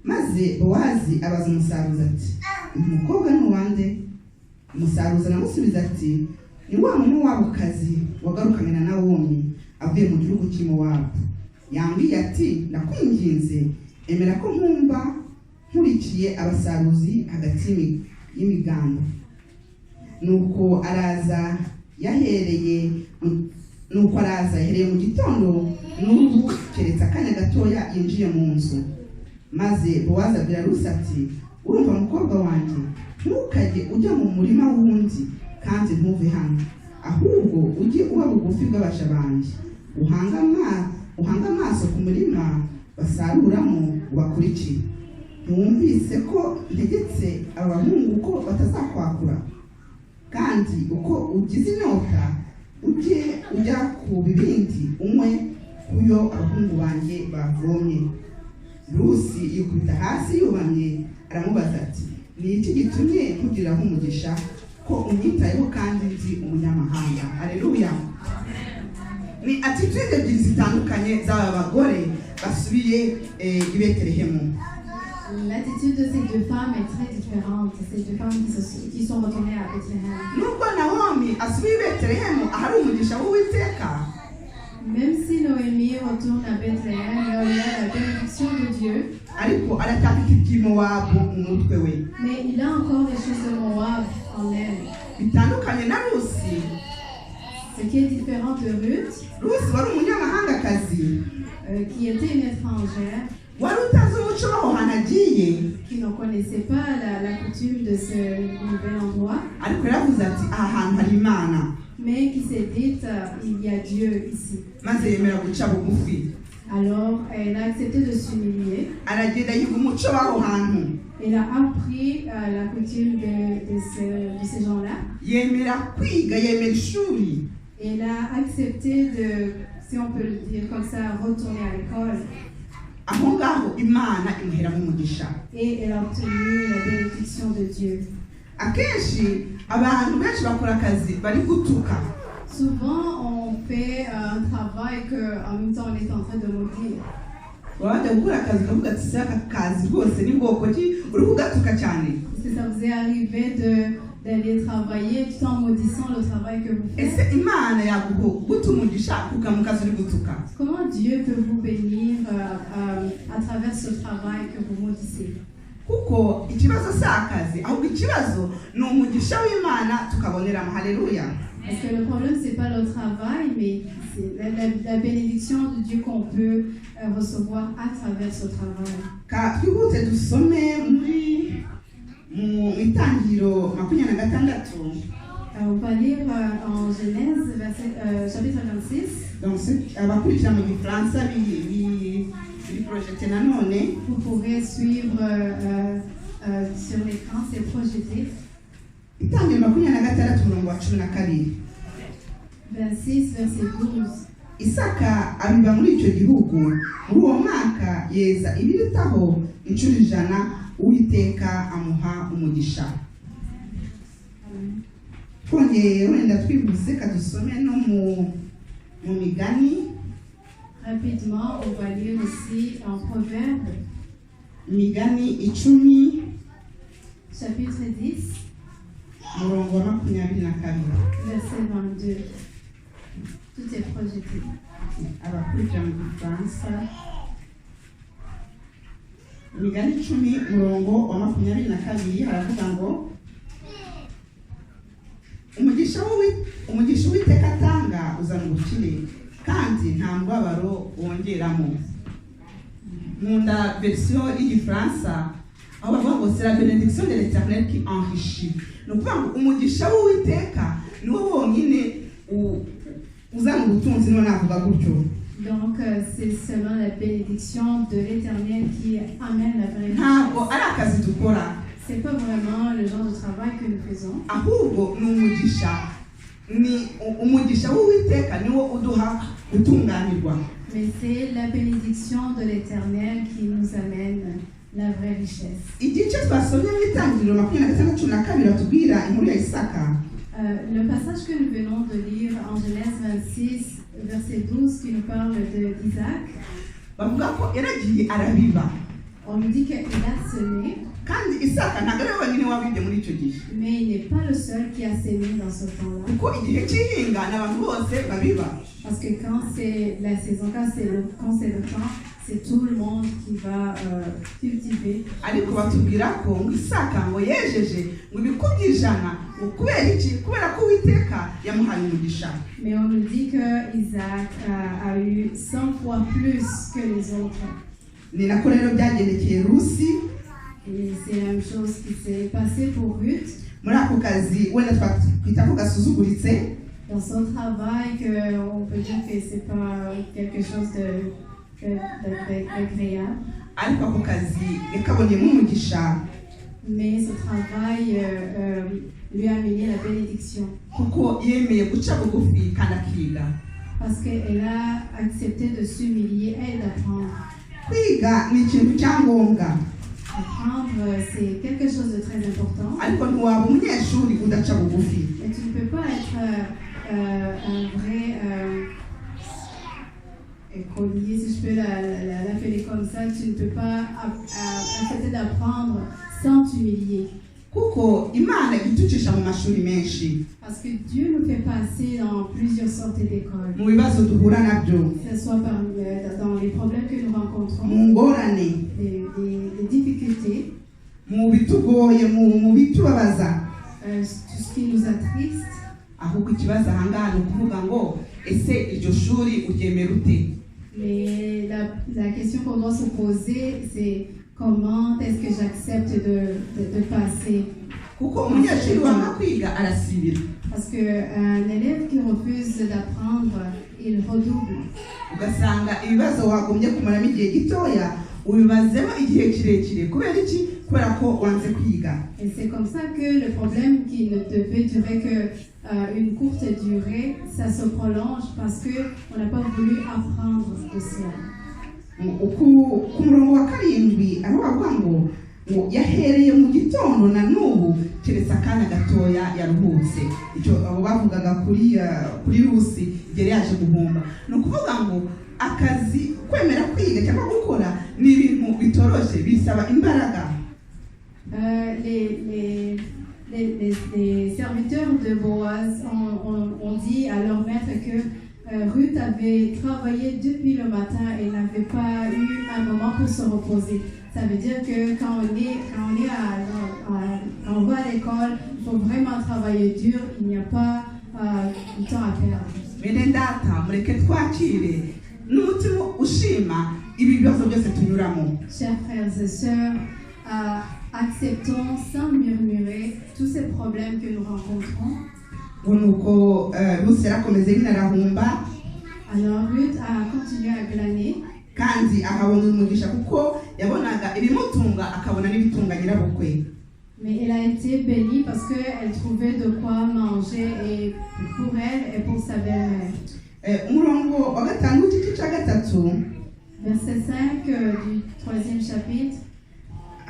Maze Bowazi abaza umusaruzi ati, uyu mukobwa ni uwande? Umusaruzi aramusubiza ati, ni wa mumowabukazi wagarukanye na Naomi avuye mu gihugu cy'Imowabu. Yambwiye ati, ndakwinginze emera ko nkumba nkurikiye abasaruzi hagati y'imiganda. Nuko araza yahereye mu gitondo n'ubu keretse akanya gatoya yinjiye mu nzu. Maze Bowazi abwira Rusi ati, urumva mukobwa wanjye, ntukajye ujya mu murima wundi kandi ntuve hano, ahubwo ujye uba bugufi bw'abasha banjye, uhanga amaso ku murima basaruramo ubakurikire. Ntiwumvise ko ntegetse abahungu ko batazakwakura? Kandi uko ugize inyota ujya ku bibindi unywe kuyo abahungu banjye bavomye. Rusi yikubita hasi yubamye, aramubaza ati, ni iki gitumye nkugiraho umugisha ko unyitayeho kandi nzi umunyamahanga? Haleluya. Ni attitude ebyiri zitandukanye z'aba bagore basubiye i Betelehemu. L'attitude de ces deux femmes est très différente. Ces deux femmes qui sont retournées à Bethléem. Nubwo Naomi asubiye i Betelehemu ahari umugisha w'Uwiteka, même si Noémie retourne à Bethléem, il y a la bénédiction de Dieu. ariko aracyafite iby'Imowabu mu mutwe we. Mais il a encore des choses de Moab en elle. Bitandukanye na Rusi, Ce qui est différent de Ruth, rusi wari umunyamahangakazi qui était une étrangère, wari utazi umuco w'aho hantu agiye, qui ne connaissait pas la coutume de ce nouvel endroit, ariko yaravuze ati aha hantu hari Imana, mais qui s'est dit, il y a Dieu ici. maze yemera guca bugufi, Alors, elle a accepté de s'humilier. aragenda yiga umuco w'aho hantu, Elle a appris la coutume de ces gens-là. yemera kwiga, yemera ishuri, Elle a accepté de, si on peut le dire comme ça, retourner à l'école. aho ngaho Imana imuheramo umugisha. Et elle a obtenu la bénédiction de Dieu. Akenshi abantu benshi bakora akazi bari gutuka, Souvent, on fait un travail qu'en même temps, on est en train de maudire. wajya gukora akazi ukavuga ati se aka kazi rwose ni bwoko ki uri kugatuka cyane, Est-ce que ça vous est arrivé d'aller travailler tout en maudissant le travail que vous faites? ese Imana yaguta umugisha kuga mu kazi uri gutuka? Comment Dieu peut vous bénir à travers ce travail que vous maudissez? Kuko ikibazo si akazi, ahubwo ikibazo ni umugisha w'Imana tukaboneramo. Haleluya. Parce que le problème, c'est pas le travail, mais c'est la bénédiction de Dieu qu'on peut recevoir à travers ce travail. Ka twihute dusome mu itangiriro 26. On va lire en Genèse, chapitre 26. Donc abakurikira mu gifaransa biri projete nanone. Vous pourrez suivre sur l'écran, c'est projeté. Itangiriro 26 umurongo wa 12. 26, verset 12. Isaka abiba muri icyo gihugu, muri uwo mwaka yeza ibirutaho inshuro 100, Uwiteka amuha umugisha. Twongeye wenda twibutse kadusome no mu migani. Rapidement, on va lire aussi en Proverbe, Migani 10, chapitre 10, umurongo wa 22. verset 22. Tout est projeté. Abakurikira mu gifaransa, Migani 10 umurongo wa 22 haravuga ngo umugisha Uwiteka atanga uzana ubukire, kandi nta mubabaro wongeramo. Nkunda version y'igifaransa aho bavuga ngo c'est la bénédiction de l'Éternel qui enrichit. Ni ukuvuga ngo umugisha w'Uwiteka niwo wonyine uzana ubutunzi, niwo navuga gutyo. Donc, c'est seulement la bénédiction de l'Éternel qui amène la vraie Ntabwo richesse. ari akazi dukora, C'est pas vraiment le genre de travail que nous faisons, ahubwo ni umugisha w'Uwiteka niwo uduha gutunganirwa. mais c'est la bénédiction de l'Éternel qui nous amène la vraie richesse. Igice twasomye mu itangiriro 26:12 batubwira inkuru ya Isaka. Le passage que nous venons de lire en Genèse 26, verset 12, qui nous parle d'Isaac, Bavuga ko yaragiye arabiba, on nous dit qu'il a semé, kandi Isaka ntabwo ari we wenyine wabibye muri icyo gihe, mais il n'est pas le seul qui a semé dans ce temps-là. kuko igihe cy'ihinga n'abantu bose babiba. Parce que quand c'est la saison, quand c'est le temps, c'est tout le monde qui va cultiver. Ariko batubwira ko ngo Isaka ngo yejeje ngo ibikubye 100, ngo kubera iki? Kubera ko Uwiteka yamuhaye umugisha. Mais on nous dit que Isaac a eu 100 fois plus que les autres. Ni nako rero byagendekeye Rusi. Et c'est la même chose qui s'est passé pour Ruth. Muri ako kazi wenda twakwita ko gasuzuguritse, Dans son travail, on peut dire que c'est pas quelque chose d'agréable. ariko ako kazi yakabonyemo umugisha, Mais ce travail lui a mené la bénédiction. kuko yemeye guca bugufi kandi akiga. Parce qu'elle a accepté de s'humilier et d'apprendre. Kwiga ni ikintu cyangombwa, Apprendre, c'est quelque chose de très important. ariko ntiwaba umunyeshuri udaca bugufi. Mais tu ne peux pas être un vrai écolier, si je peux l'appeler comme ça. Tu ne peux pas accepter d'apprendre sans t'humilier. Kuko Imana iducisha mu mashuri menshi, Parce que Dieu nous fait passer dans plusieurs sortes d'écoles. mu bibazo duhura nabyo, Que ce soit dans les problèmes que nous rencontrons, mu ngorane, les difficultés, mu bitugoye, mu bitubabaza, tout ce qui nous attriste. ahubwo ikibazo ahangaha ni ukuvuga ngo ese iryo shuri uryemera ute. Mais la question qu'on doit se poser, c'est comment est-ce que j'accepte de passer. Kuko umunyeshuri wanga kwiga arasibira. Parce qu'un élève qui refuse d'apprendre, il redouble. Ugasanga ibibazo wagombye kumaramo igihe gitoya ubibazemo igihe kirekire kubera iki? Kubera ko wanze kwiga. Et c'est comme ça que le problème qui ne devait durer que une courte durée, ça se prolonge parce qu'on n'a pas voulu apprendre de cela. Ku murongo wa karindwi aho bavuga ngo yahereye mu gitondo na n'ubu keretse akanya gatoya yaruhutse. Icyo abo bavugaga kuri Rusi igihe yaje guhomba. Ni ukuvuga ngo akazi kwemera kwiga cyangwa gukora ni ibintu bitoroshe bisaba imbaraga. Les serviteurs de Boaz ont dit à leur maître que Ruth avait travaillé depuis le matin et n'avait pas eu un moment pour se reposer. Ça veut dire que quand on va à l'école, il faut vraiment travailler dur, il n'y a pas du temps à perdre. Bene data mureke twakire n'umutima ushima ibi bibazo byose tunyuramo. Chers frères et sœurs, acceptons sans murmurer tous ces problèmes que nous rencontrons. Nuko Rusi yarakomeze nyine arahumba. Alors Ruth a continué à glaner. Kandi akabona umugisha kuko yabonaga ibimutunga akabona n'ibitunga nyirabukwe. Mais elle a été bénie parce qu'elle trouvait de quoi manger et pour elle et pour sa belle-mère. Umurongo wa gatanu w'igice cya gatatu. Verset 5 du 3e chapitre.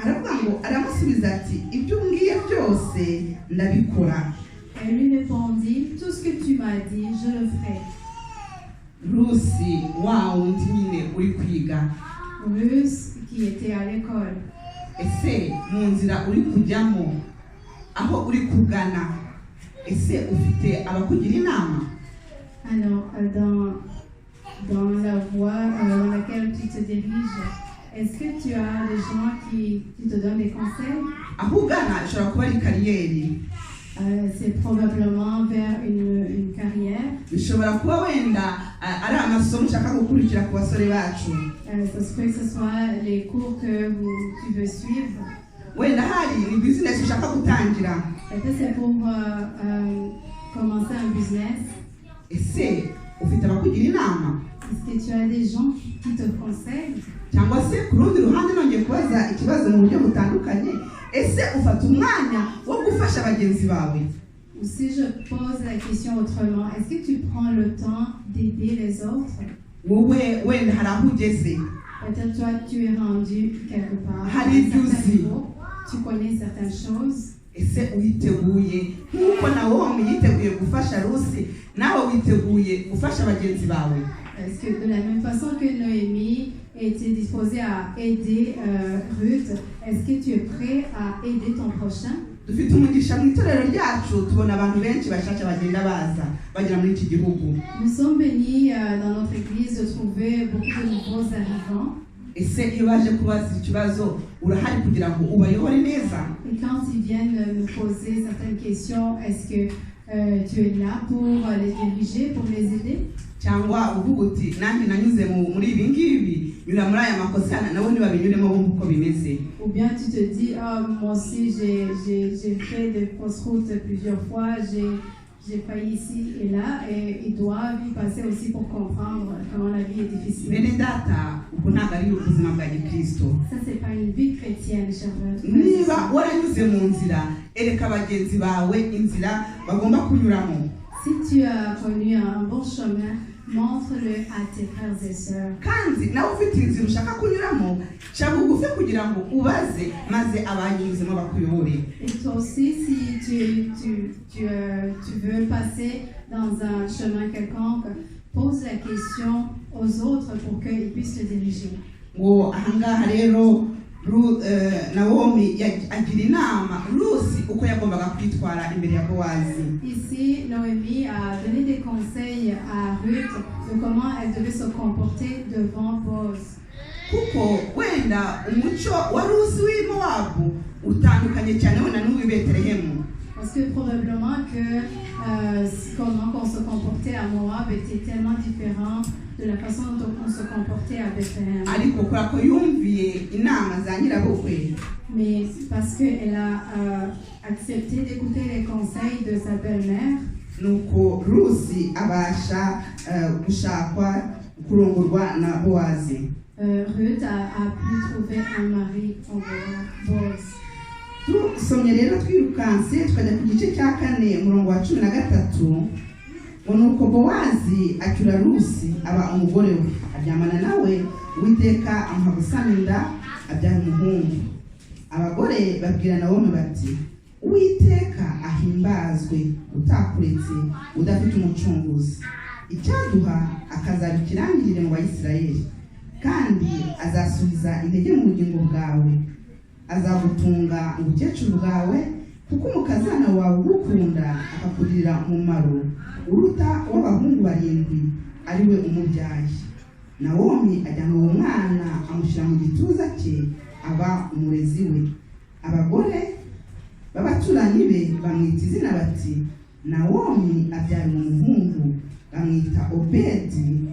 Aravuga ngo aramusubiza ati ibyo umbwiye byose ndabikora. Elle lui répondit, tout ce que tu m'as dit, je le ferai. Rusi wa wundi nyine uri kwiga. Ruth qui était à l'école. Ese mu nzira uri kujyamo aho uri kugana ese ufite abakugira inama? Alors dans la voie dans laquelle tu te diriges, est-ce que tu as des gens qui te donnent des conseils? Aho ugana ishobora kuba ari kariyeri. C'est probablement vers une carrière. Bishobora kuba wenda ari amasomo ushaka gukurikira ku basore bacu. Ça se peut que ce soit les cours que tu veux suivre. Wenda hari ni business ushaka gutangira. Peut-être c'est pour commencer un business. Ese ufite abakugira inama? Est-ce que tu as des gens qui te conseillent? Cyangwa se ku rundi ruhande nongeye kubaza ikibazo mu buryo butandukanye, ese ufata umwanya wo gufasha bagenzi bawe? Ou si je pose la question autrement, est-ce que tu prends le temps d'aider les autres? Wowe wenda hari aho ugeze. Peut-être toi tu es rendu quelque part. Hari ibyo uzi. Tu connais certaines choses. Ese uyiteguye nk'uko Nawomi yiteguye gufasha Rusi, nawe witeguye gufasha bagenzi bawe? Est-ce que de la même façon que Noémie était disposée à aider Ruth, est-ce que tu es prêt à aider ton prochain? Dufite umugisha mu itorero ryacu tubona abantu benshi bashaka bagenda baza bagera muri iki gihugu. Nous sommes bénis dans notre église de trouver beaucoup de nouveaux arrivants. Ese iyo baje kubaza ikibazo urahari kugira ngo ubayobore neza? Et quand ils viennent nous poser certaines questions, est-ce que tu es là pour les diriger, pour les aider? Cyangwa uvuga uti nanjye nanyuze muri ibi ngibi nyura muri aya makosa nabo ntibabinyuremo bumva uko bimeze? Ou bien tu te dis, moi aussi j'ai fait des fausses routes plusieurs fois, j'ai failli ici et là, et ils doivent y passer aussi pour comprendre comment la vie est difficile. Bene data ubwo ntabwo ari ubuzima bwa Gikristo. Ça c'est pas une vie chrétienne, chers frères. Niba waranyuze mu nzira ereka bagenzi bawe inzira bagomba kunyuramo. Si tu as connu un bon chemin, montre-le à tes frères et sœurs. Kandi nawe ufite inzira ushaka kunyuramo ca bugufi kugira ngo ubaze maze abanyuzemo bakuyobore. Et toi aussi, si tu veux passer dans un chemin quelconque, pose la question aux autres pour qu'ils puissent te diriger. Ngo ahangaha rero Nawomi agira inama Rusi uko yagombaga kwitwara imbere ya Bowazi. Ici, Noémie a donné des conseils à Ruth de comment elle devait se comporter devant Boaz. Kuko wenda umuco wa Rusi w'i Mowabu utandukanye cyane wenda n'uw'i Betelehemu. Parce que probablement que comment on se comportait à Moab était tellement différent de la façon dont on se comportait à Bethléem. ariko kubera ko yumviye inama za nyirabukwe Mais parce qu'elle a accepté d'écouter les conseils de sa belle-mère, nuko rusi abasha gushakwa kurongorwa na bowazi. Ruth a pu trouver un mari en Boaz. Dusomye rero twirukanse tukajya ku gice cya 4 umurongo wa 13 ngo nuko bowazi acyura rusi aba umugore we aryamana nawe Uwiteka amuha gusama inda abyara umuhungu. Abagore babwira Nawomi bati Uwiteka ahimbazwe utakuretse udafite umucunguzi, icyaduha akazaba ikirangirire mu Bayisirayeli, kandi azasubiza intege mu bugingo bwawe, azagutunga ubukecuru bwawe, kuko umukazana wawe ugukunda akakugirira umumaro uruta w'abahungu 7 ari we umubyaye. Nawomi ajyana uwo mwana amushyira mu gituza cye aba umurezi we. Abagore b'abaturanyi be bamwita izina bati Nawomi abyara umuhungu, bamwita Obedi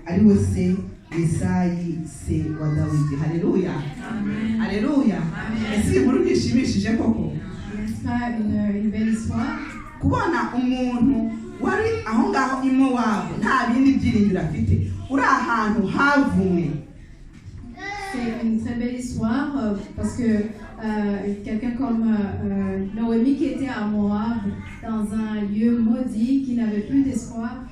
ari we se Yesayi se wa Dawidi. Haleluya, Amen. haleluya. Ese inkuru ishimishije koko? N'est-ce pas une belle histoire? Kubona umuntu wari aho ngaho i Mowabu nta bindi byiringiro afite, uri ahantu havumwe. C'est une très belle histoire parce que quelqu'un comme Noémie qui était à Moab, dans un lieu maudit, qui n'avait plus d'espoir,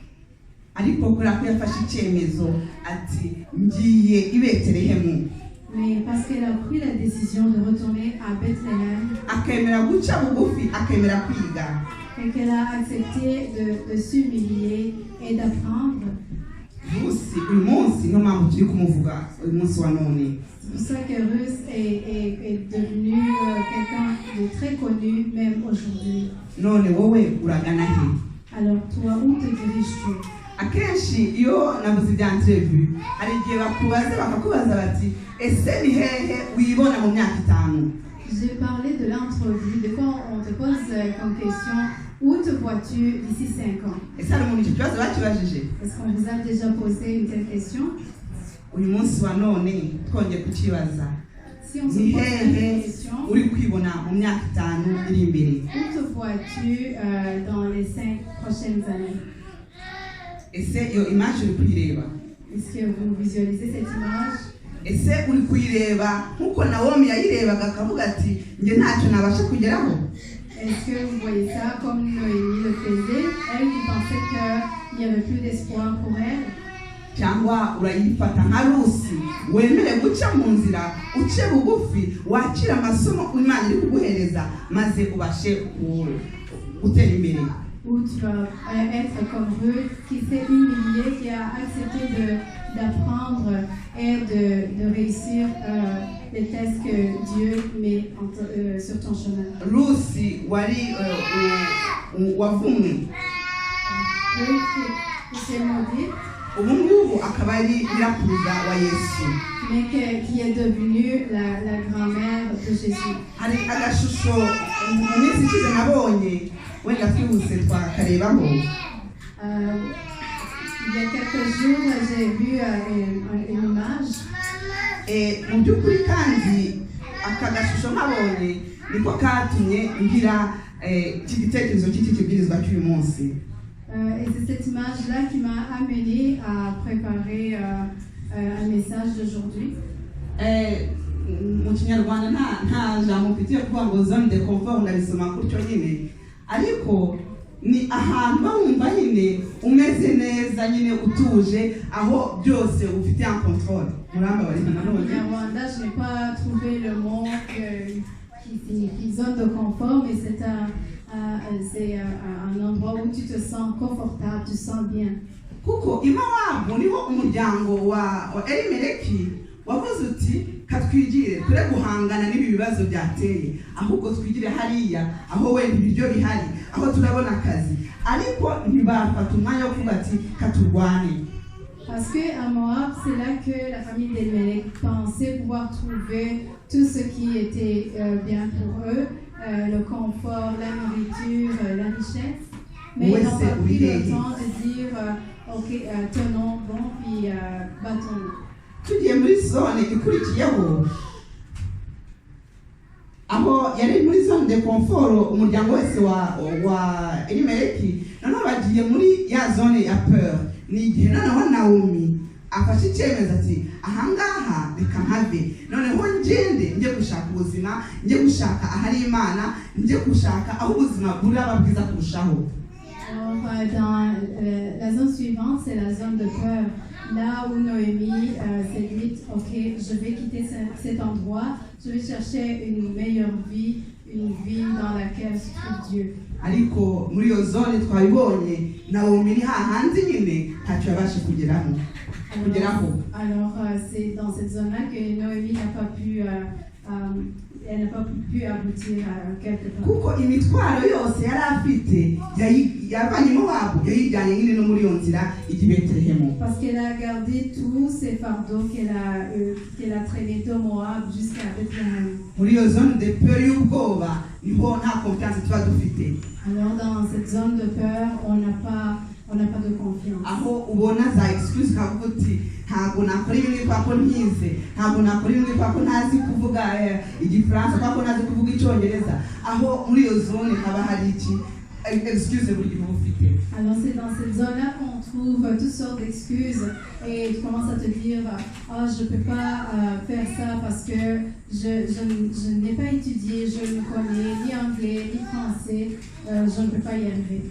ariko kubera ko yafashe icyemezo ati ngiye i Betelehemu, mais parce qu'elle a pris la décision de retourner à Bethléem akemera guca bugufi, akemera kwiga. et qu'elle a accepté de s'humilier et d'apprendre. Rusi uyu munsi niyo mpamvu turi kumuvuga uyu munsi wa none. C'est pour ça que Ruth est devenue quelqu'un de très connu même aujourd'hui. None wowe uragana he? Alors toi, où te diriges-tu? Akenshi iyo nabuze ibya interview hari igihe bakakubaza bati ese ni hehe wibona mu myaka 5? J'ai parlé de l'entrevue, de quand on te pose comme question, où te vois-tu d'ici 5 ans? Ese hari umuntu icyo kibazo bakibajije? Est-ce qu'on vous a déjà posé une telle question? Uyu munsi wa none twongeye kukibaza. Si on se Ni pose cette hehe question, uri kwibona mu myaka 5 iri imbere? où te vois-tu dans les 5 prochaines années? Ese iyo image uri kuyireba? Est-ce que vous visualisez cette image? Ese uri kuyireba nkuko Nawomi yayirebaga akavuga ati nge ntacyo nabasha kugeraho? Est-ce que vous voyez ça comme Noémie le faisait, elle qui pensait qu'il n'y avait plus d'espoir pour elle? Cyangwa urayifata nka Rusi wemere guca mu nzira uce bugufi wakira amasomo Imana iri kuguhereza maze ubashe gutera imbere? Ou tu vas être comme Ruth qui s'est humiliée, qui a accepté d'apprendre et de réussir les tests que Dieu met sur ton chemin. Rusi wari wavumwe, Ruth qui s'est maudite, ubu ngubu akaba ari nyirakuruza wa Yesu. mais qui est devenue la grand-mère de Jésus. Hari agashusho mu minsi ishize nabonye wenda twihuse twakarebaho. Il y a quelques jours, j'ai vu une image. Mu by'ukuri kandi aka gashusho nabonye niko katumye ngira iki gitekerezo cy'iki kibwirizwa cy'uyu munsi. Et c'est cette image-là qui m'a amené à préparer un message d'aujourd'hui. Mu kinyarwanda nta jambo mfitiye kuvuga ngo zone de confort ndabisoma gutyo nyine, ariko ni ahantu wumva nyine umeze neza nyine utuje aho byose ufite en contrôle. Muramba bari En nanone. Rwanda, je n'ai pas trouvé le mot qui signifie zone de confort, mais c'est un endroit où tu te sens confortable, tu sens bien. Kuko i Mowabu niho umuryango wa Elimeleki wavuze uti katwigire ture guhangana n'ibi bibazo byateye, ahubwo twigire hariya aho wenda ibiryo bihari, aho turabona akazi, ariko ntibafata umwanya wo kuvuga ati katurwane. Parce qu'à Moab, c'est là que la famille d'Elimelech pensait pouvoir trouver tout ce qui était bien pour eux. le confort, la nourriture, la richesse. Mais Ouais, ils n'ont c'est pas pris obligé. le temps de dire, ok, tenons bon, puis battons-nous. tugiye muri zone ikurikiyeho aho yari muri zone de confort umuryango wese wa Elimeleki noneho bagiye muri ya zone ya peur ni igihe noneho Naomi afashe icyemezo ati ahangaha reka mpave noneho ngende njye gushaka ubuzima njye gushaka ahari Imana njye gushaka aho ubuzima buraba bwiza kurushaho. Alors, dans la zone suivante, c'est la zone de peur. Là où Noémie s'est dit, ok, je vais quitter cet endroit, je vais chercher une meilleure vie, une vie dans laquelle se trouve Dieu. Ariko muri iyo zone twabibonye Naomi ni hahanze nyine ntacyo yabashe kugeraho. Alors, c'est dans cette zone-là que Noémie n'a pas pu, elle n'a pas pu aboutir à quelque part. Kuko imitwaro yose yari afite yavanye Mowabu yayijyanye nyine no muri iyo nzira ijya i Betelehemu. Parce qu'elle a gardé tous ses fardeaux qu'elle a traînés de Moab jusqu'à Bethléem. Muri iyo zone de peur y'ubwoba niho nta confiance tuba dufite. Alors dans cette zone de peur, on n'a pas de confiance. Aho ubona za excuse kavuga uti ntabwo nakora ibintu kubera ko ntize ntabwo nakora ibintu kubera ko ntazi kuvuga igifaransa kubera ko ntazi kuvuga icyongereza aho muri iyo zone haba hari iki excuse buri gihe ufite. Alors c'est dans cette zone-là qu'on trouve toutes sortes d'excuses et tu commences à te dire oh, je ne peux pas faire ça parce que je n'ai pas étudié, je ne connais ni anglais ni français, je ne peux pas y arriver.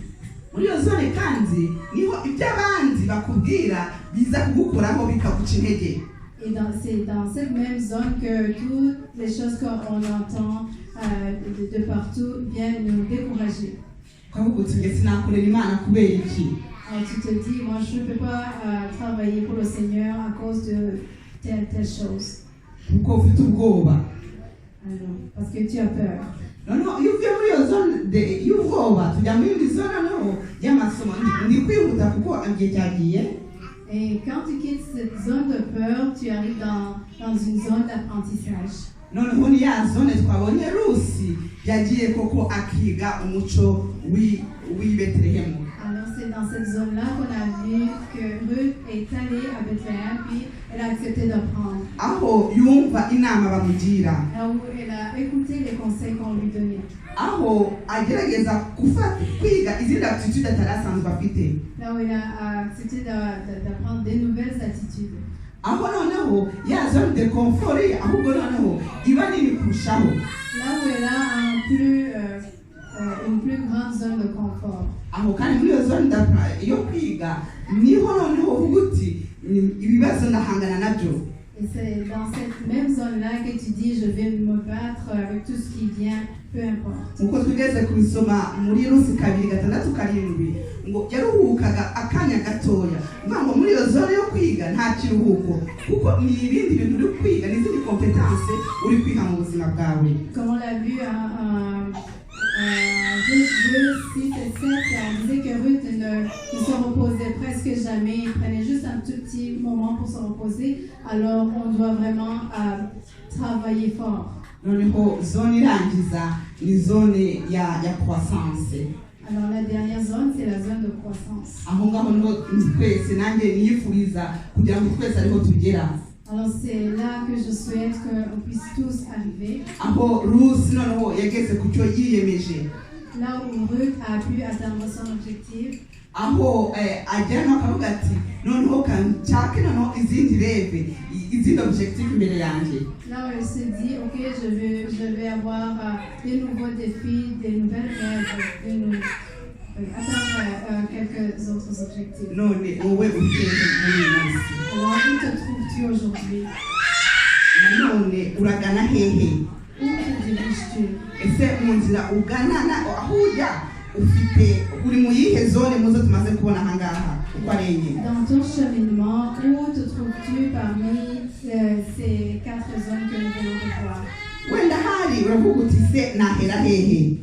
Muri iyo zone kandi niho iby'abandi bakubwira biza kugukoraho bikaguca intege. Et c'est dans cette même zone que toutes les choses qu'on entend de partout viennent nous décourager. Ukavuga uti nge sinakorera Imana kubera iki. Alors tu te dis, moi je ne peux pas travailler pour le Seigneur à cause de telle chose. Kuko ufite ubwoba. Alors, parce que tu as peur. Noneho iyo uvuye muri iyo zone y'ubwoba tujya muri indi zone noneho y'amasomo ndi kwihuta kuko igihe cyagiye. Et quand tu quittes cette zone de peur, tu arrives dans une zone d'apprentissage. Noneho ni ya zone twabonye Rusi yagiye koko akiga umuco w'i Betelehemu. Alors c'est dans cette zone-là qu'on a vu que Ruth est allée à Bethléem puis elle a accepté d'apprendre. Aho yumva inama bamugira. Là où elle a écouté les conseils qu'on lui donnait. Aho agerageza kwiga izindi attitude atari asanzwe afite. Là où elle a accepté d'apprendre des nouvelles attitudes. Aho noneho ya zone de confort ahubwo noneho iba nini kurushaho. Là où elle a une plus grande zone de confort. Aho kandi muri iyo zone yo kwiga niho noneho uvuga uti ibibazo ndahangana nabyo. Et c'est dans cette même zone-là que tu dis je vais me battre avec tout ce qui vient, peu importe. Uko twigeze kubisoma muri Rusi 2:6-7 ngo yaruhukaga akanya gatoya ngo muri iyo zone yo kwiga nta kiruhuko kuko ni ibindi bintu uri kwiga n'izindi competence uri kwiga mu buzima bwawe. Comme on l'a vu Ruth 2, 6 et 7, on disait que Ruth ne se reposait presque jamais, il prenait juste un tout petit moment pour se reposer, alors on doit vraiment travailler fort. Noneho zone irangiza ni zone ya croissance. Alors la dernière zone, c'est la zone de croissance. Aho ngaho niho twese nanjye niyifuriza kugira ngo twese ariho tugera. Alors c'est là que je souhaite qu'on puisse tous arriver. Aho Rusi noneho yageze ku cyo yiyemeje. Là où Ruth a pu atteindre son objectif. Aho ajyana akavuga ati noneho kanshake noneho izindi reve izindi objectif imbere yanjye. Là où elle se dit ok je vais avoir des nouveaux défis, des nouvelles rêves, atteindre quelques autres objectifs. None wowe ugeze muri iyi minsi. Alors où te trouves-tu aujourd'hui? Nanone uragana hehe? Où te diriges-tu? Ese mu nzira ugana aho ujya ufite uri mu yihe zone muzo tumaze kubona ahangaha uko ari enye? Dans ton cheminement, où te trouves-tu parmi ces 4 zones que nous venons de voir? Wenda hari uravuga uti se nahera hehe?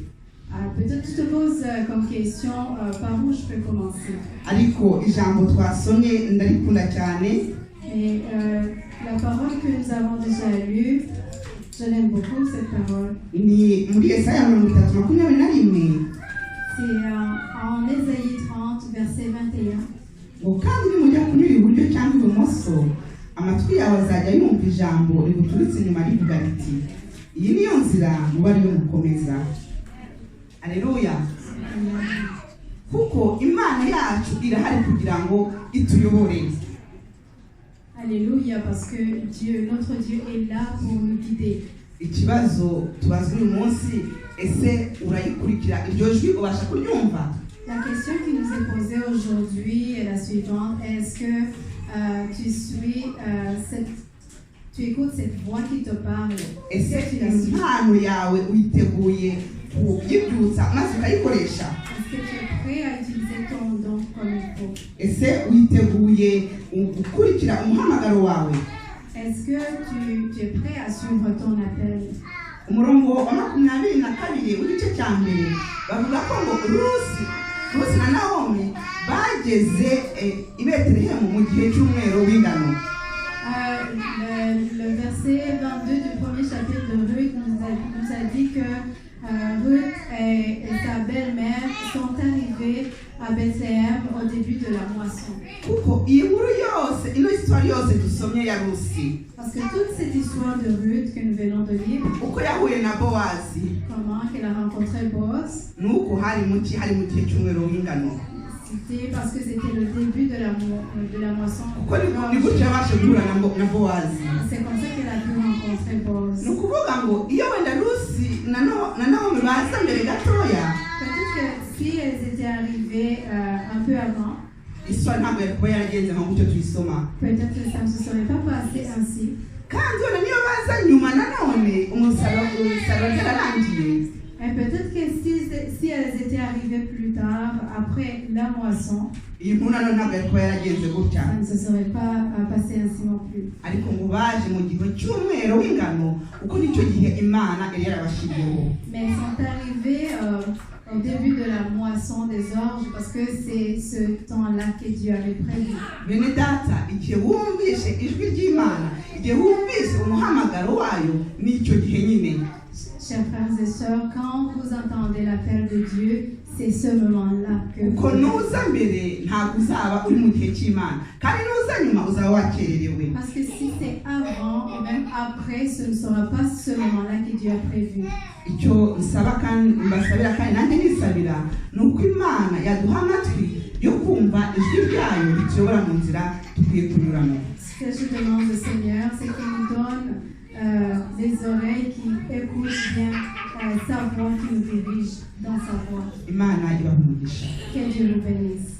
Peut-être tu te poses comme question par où je peux commencer. Ariko ijambo twasomye ndarikunda cyane. Et la parole que nous avons déjà lue, Je l'aime beaucoup cette parole. ni muri Yesaya 33:21 C'est en Ésaïe 30, verset 21. ngo kandi nimujya kunyura iburyo cyangwa ibumoso amatwi yawe azajya yumva ijambo riguturutse inyuma rivuga riti iyi niyo nzira muba ariyo mukomeza. Aleluya. Kuko imana yacu irahari kugira ngo ituyobore. Alléluia, parce que Dieu, notre Dieu est là pour nous guider. Ikibazo tubaza uyu munsi, ese urayikurikira iryo jwi ubasha kuryumva? La question qui nous est posée aujourd'hui est la suivante. Est-ce que tu écoutes cette voix qui te parle? Ese impano yawe uyiteguye kuyibyutsa maze ukayikoresha? Est-ce que tu es prêt à utiliser ton don comme il faut? Ese uyiteguye gukurikira umuhamagaro wawe? Est-ce que tu es prêt à suivre ton appel? Umurongo wa 22 w'igice cya mbere bavuga ko ngo Rusi na Naomi bageze i Betelehemu mu gihe cy'umwero w'ingano. Le verset 22 du premier chapitre de Ruth nous a dit que Ruth et sa belle-mère sont arrivées à Bethléem au début de la moisson. Kuko iyi nkuru yose, ino histoire yose dusomye ya Rusi, Parce que toute cette histoire de Ruth que nous venons de lire, uko yahuye na Bowazi, comment qu'elle a rencontré Boaz, nuko hari mu gihe cy'umwero w'ingano. c'était parce que c'était le début de la moisson. Kuko ni gutyo yabashe guhura na Bowazi. C'est comme ça qu'elle a pu rencontrer Boaz. Ni ukuvuga ngo iyo wenda Rusi na Naomi baza mbere gatoya, Peut-être que si elles étaient arrivées un peu avant, histoire ntabwo yari kuba yaragenze nka gutyo tuyisoma. peut-être que ça ne se serait pas passé ainsi. Kandi wenda niyo baza nyuma nanone umusaruro yararangiye. Et peut-être que si elles étaient arrivées plus tard, après la moisson, iyi nkuru nanone ntabwo yari kuba yaragenze gutya. ça ne se serait pas passé ainsi non plus. Ariko ngo baje mu gihe cy'umwero w'ingano uko nicyo gihe Imana yari yarabashiriyeho. Mais elles sont arrivées au début de la moisson des orges parce que c'est ce temps-là que Dieu avait prévu. Bene data, igihe wumvise ijwi ry'Imana, igihe wumvise umuhamagaro wayo, nicyo gihe nyine. Chers frères et sœurs, quand vous entendez l'appel de Dieu, c'est ce moment-là que Uko nuza mbere ntabwo uzaba uri mu gihe cy'Imana, kandi nuza nyuma uzaba wakererewe. Parce que si c'est avant ou même après, ce ne sera pas ce moment-là que Dieu a prévu. Icyo nsaba kandi mbasabira kandi nanjye nisabira ni uko Imana yaduha amatwi yo kumva ijwi ryayo rituyobora mu nzira dukwiye kunyuramo. Ce que je demande au Seigneur, c'est qu'il nous donne des oreilles qui écoutent bien sa voix, qui nous dirige dans sa voix. Imana ibahe umugisha. Que Dieu nous bénisse.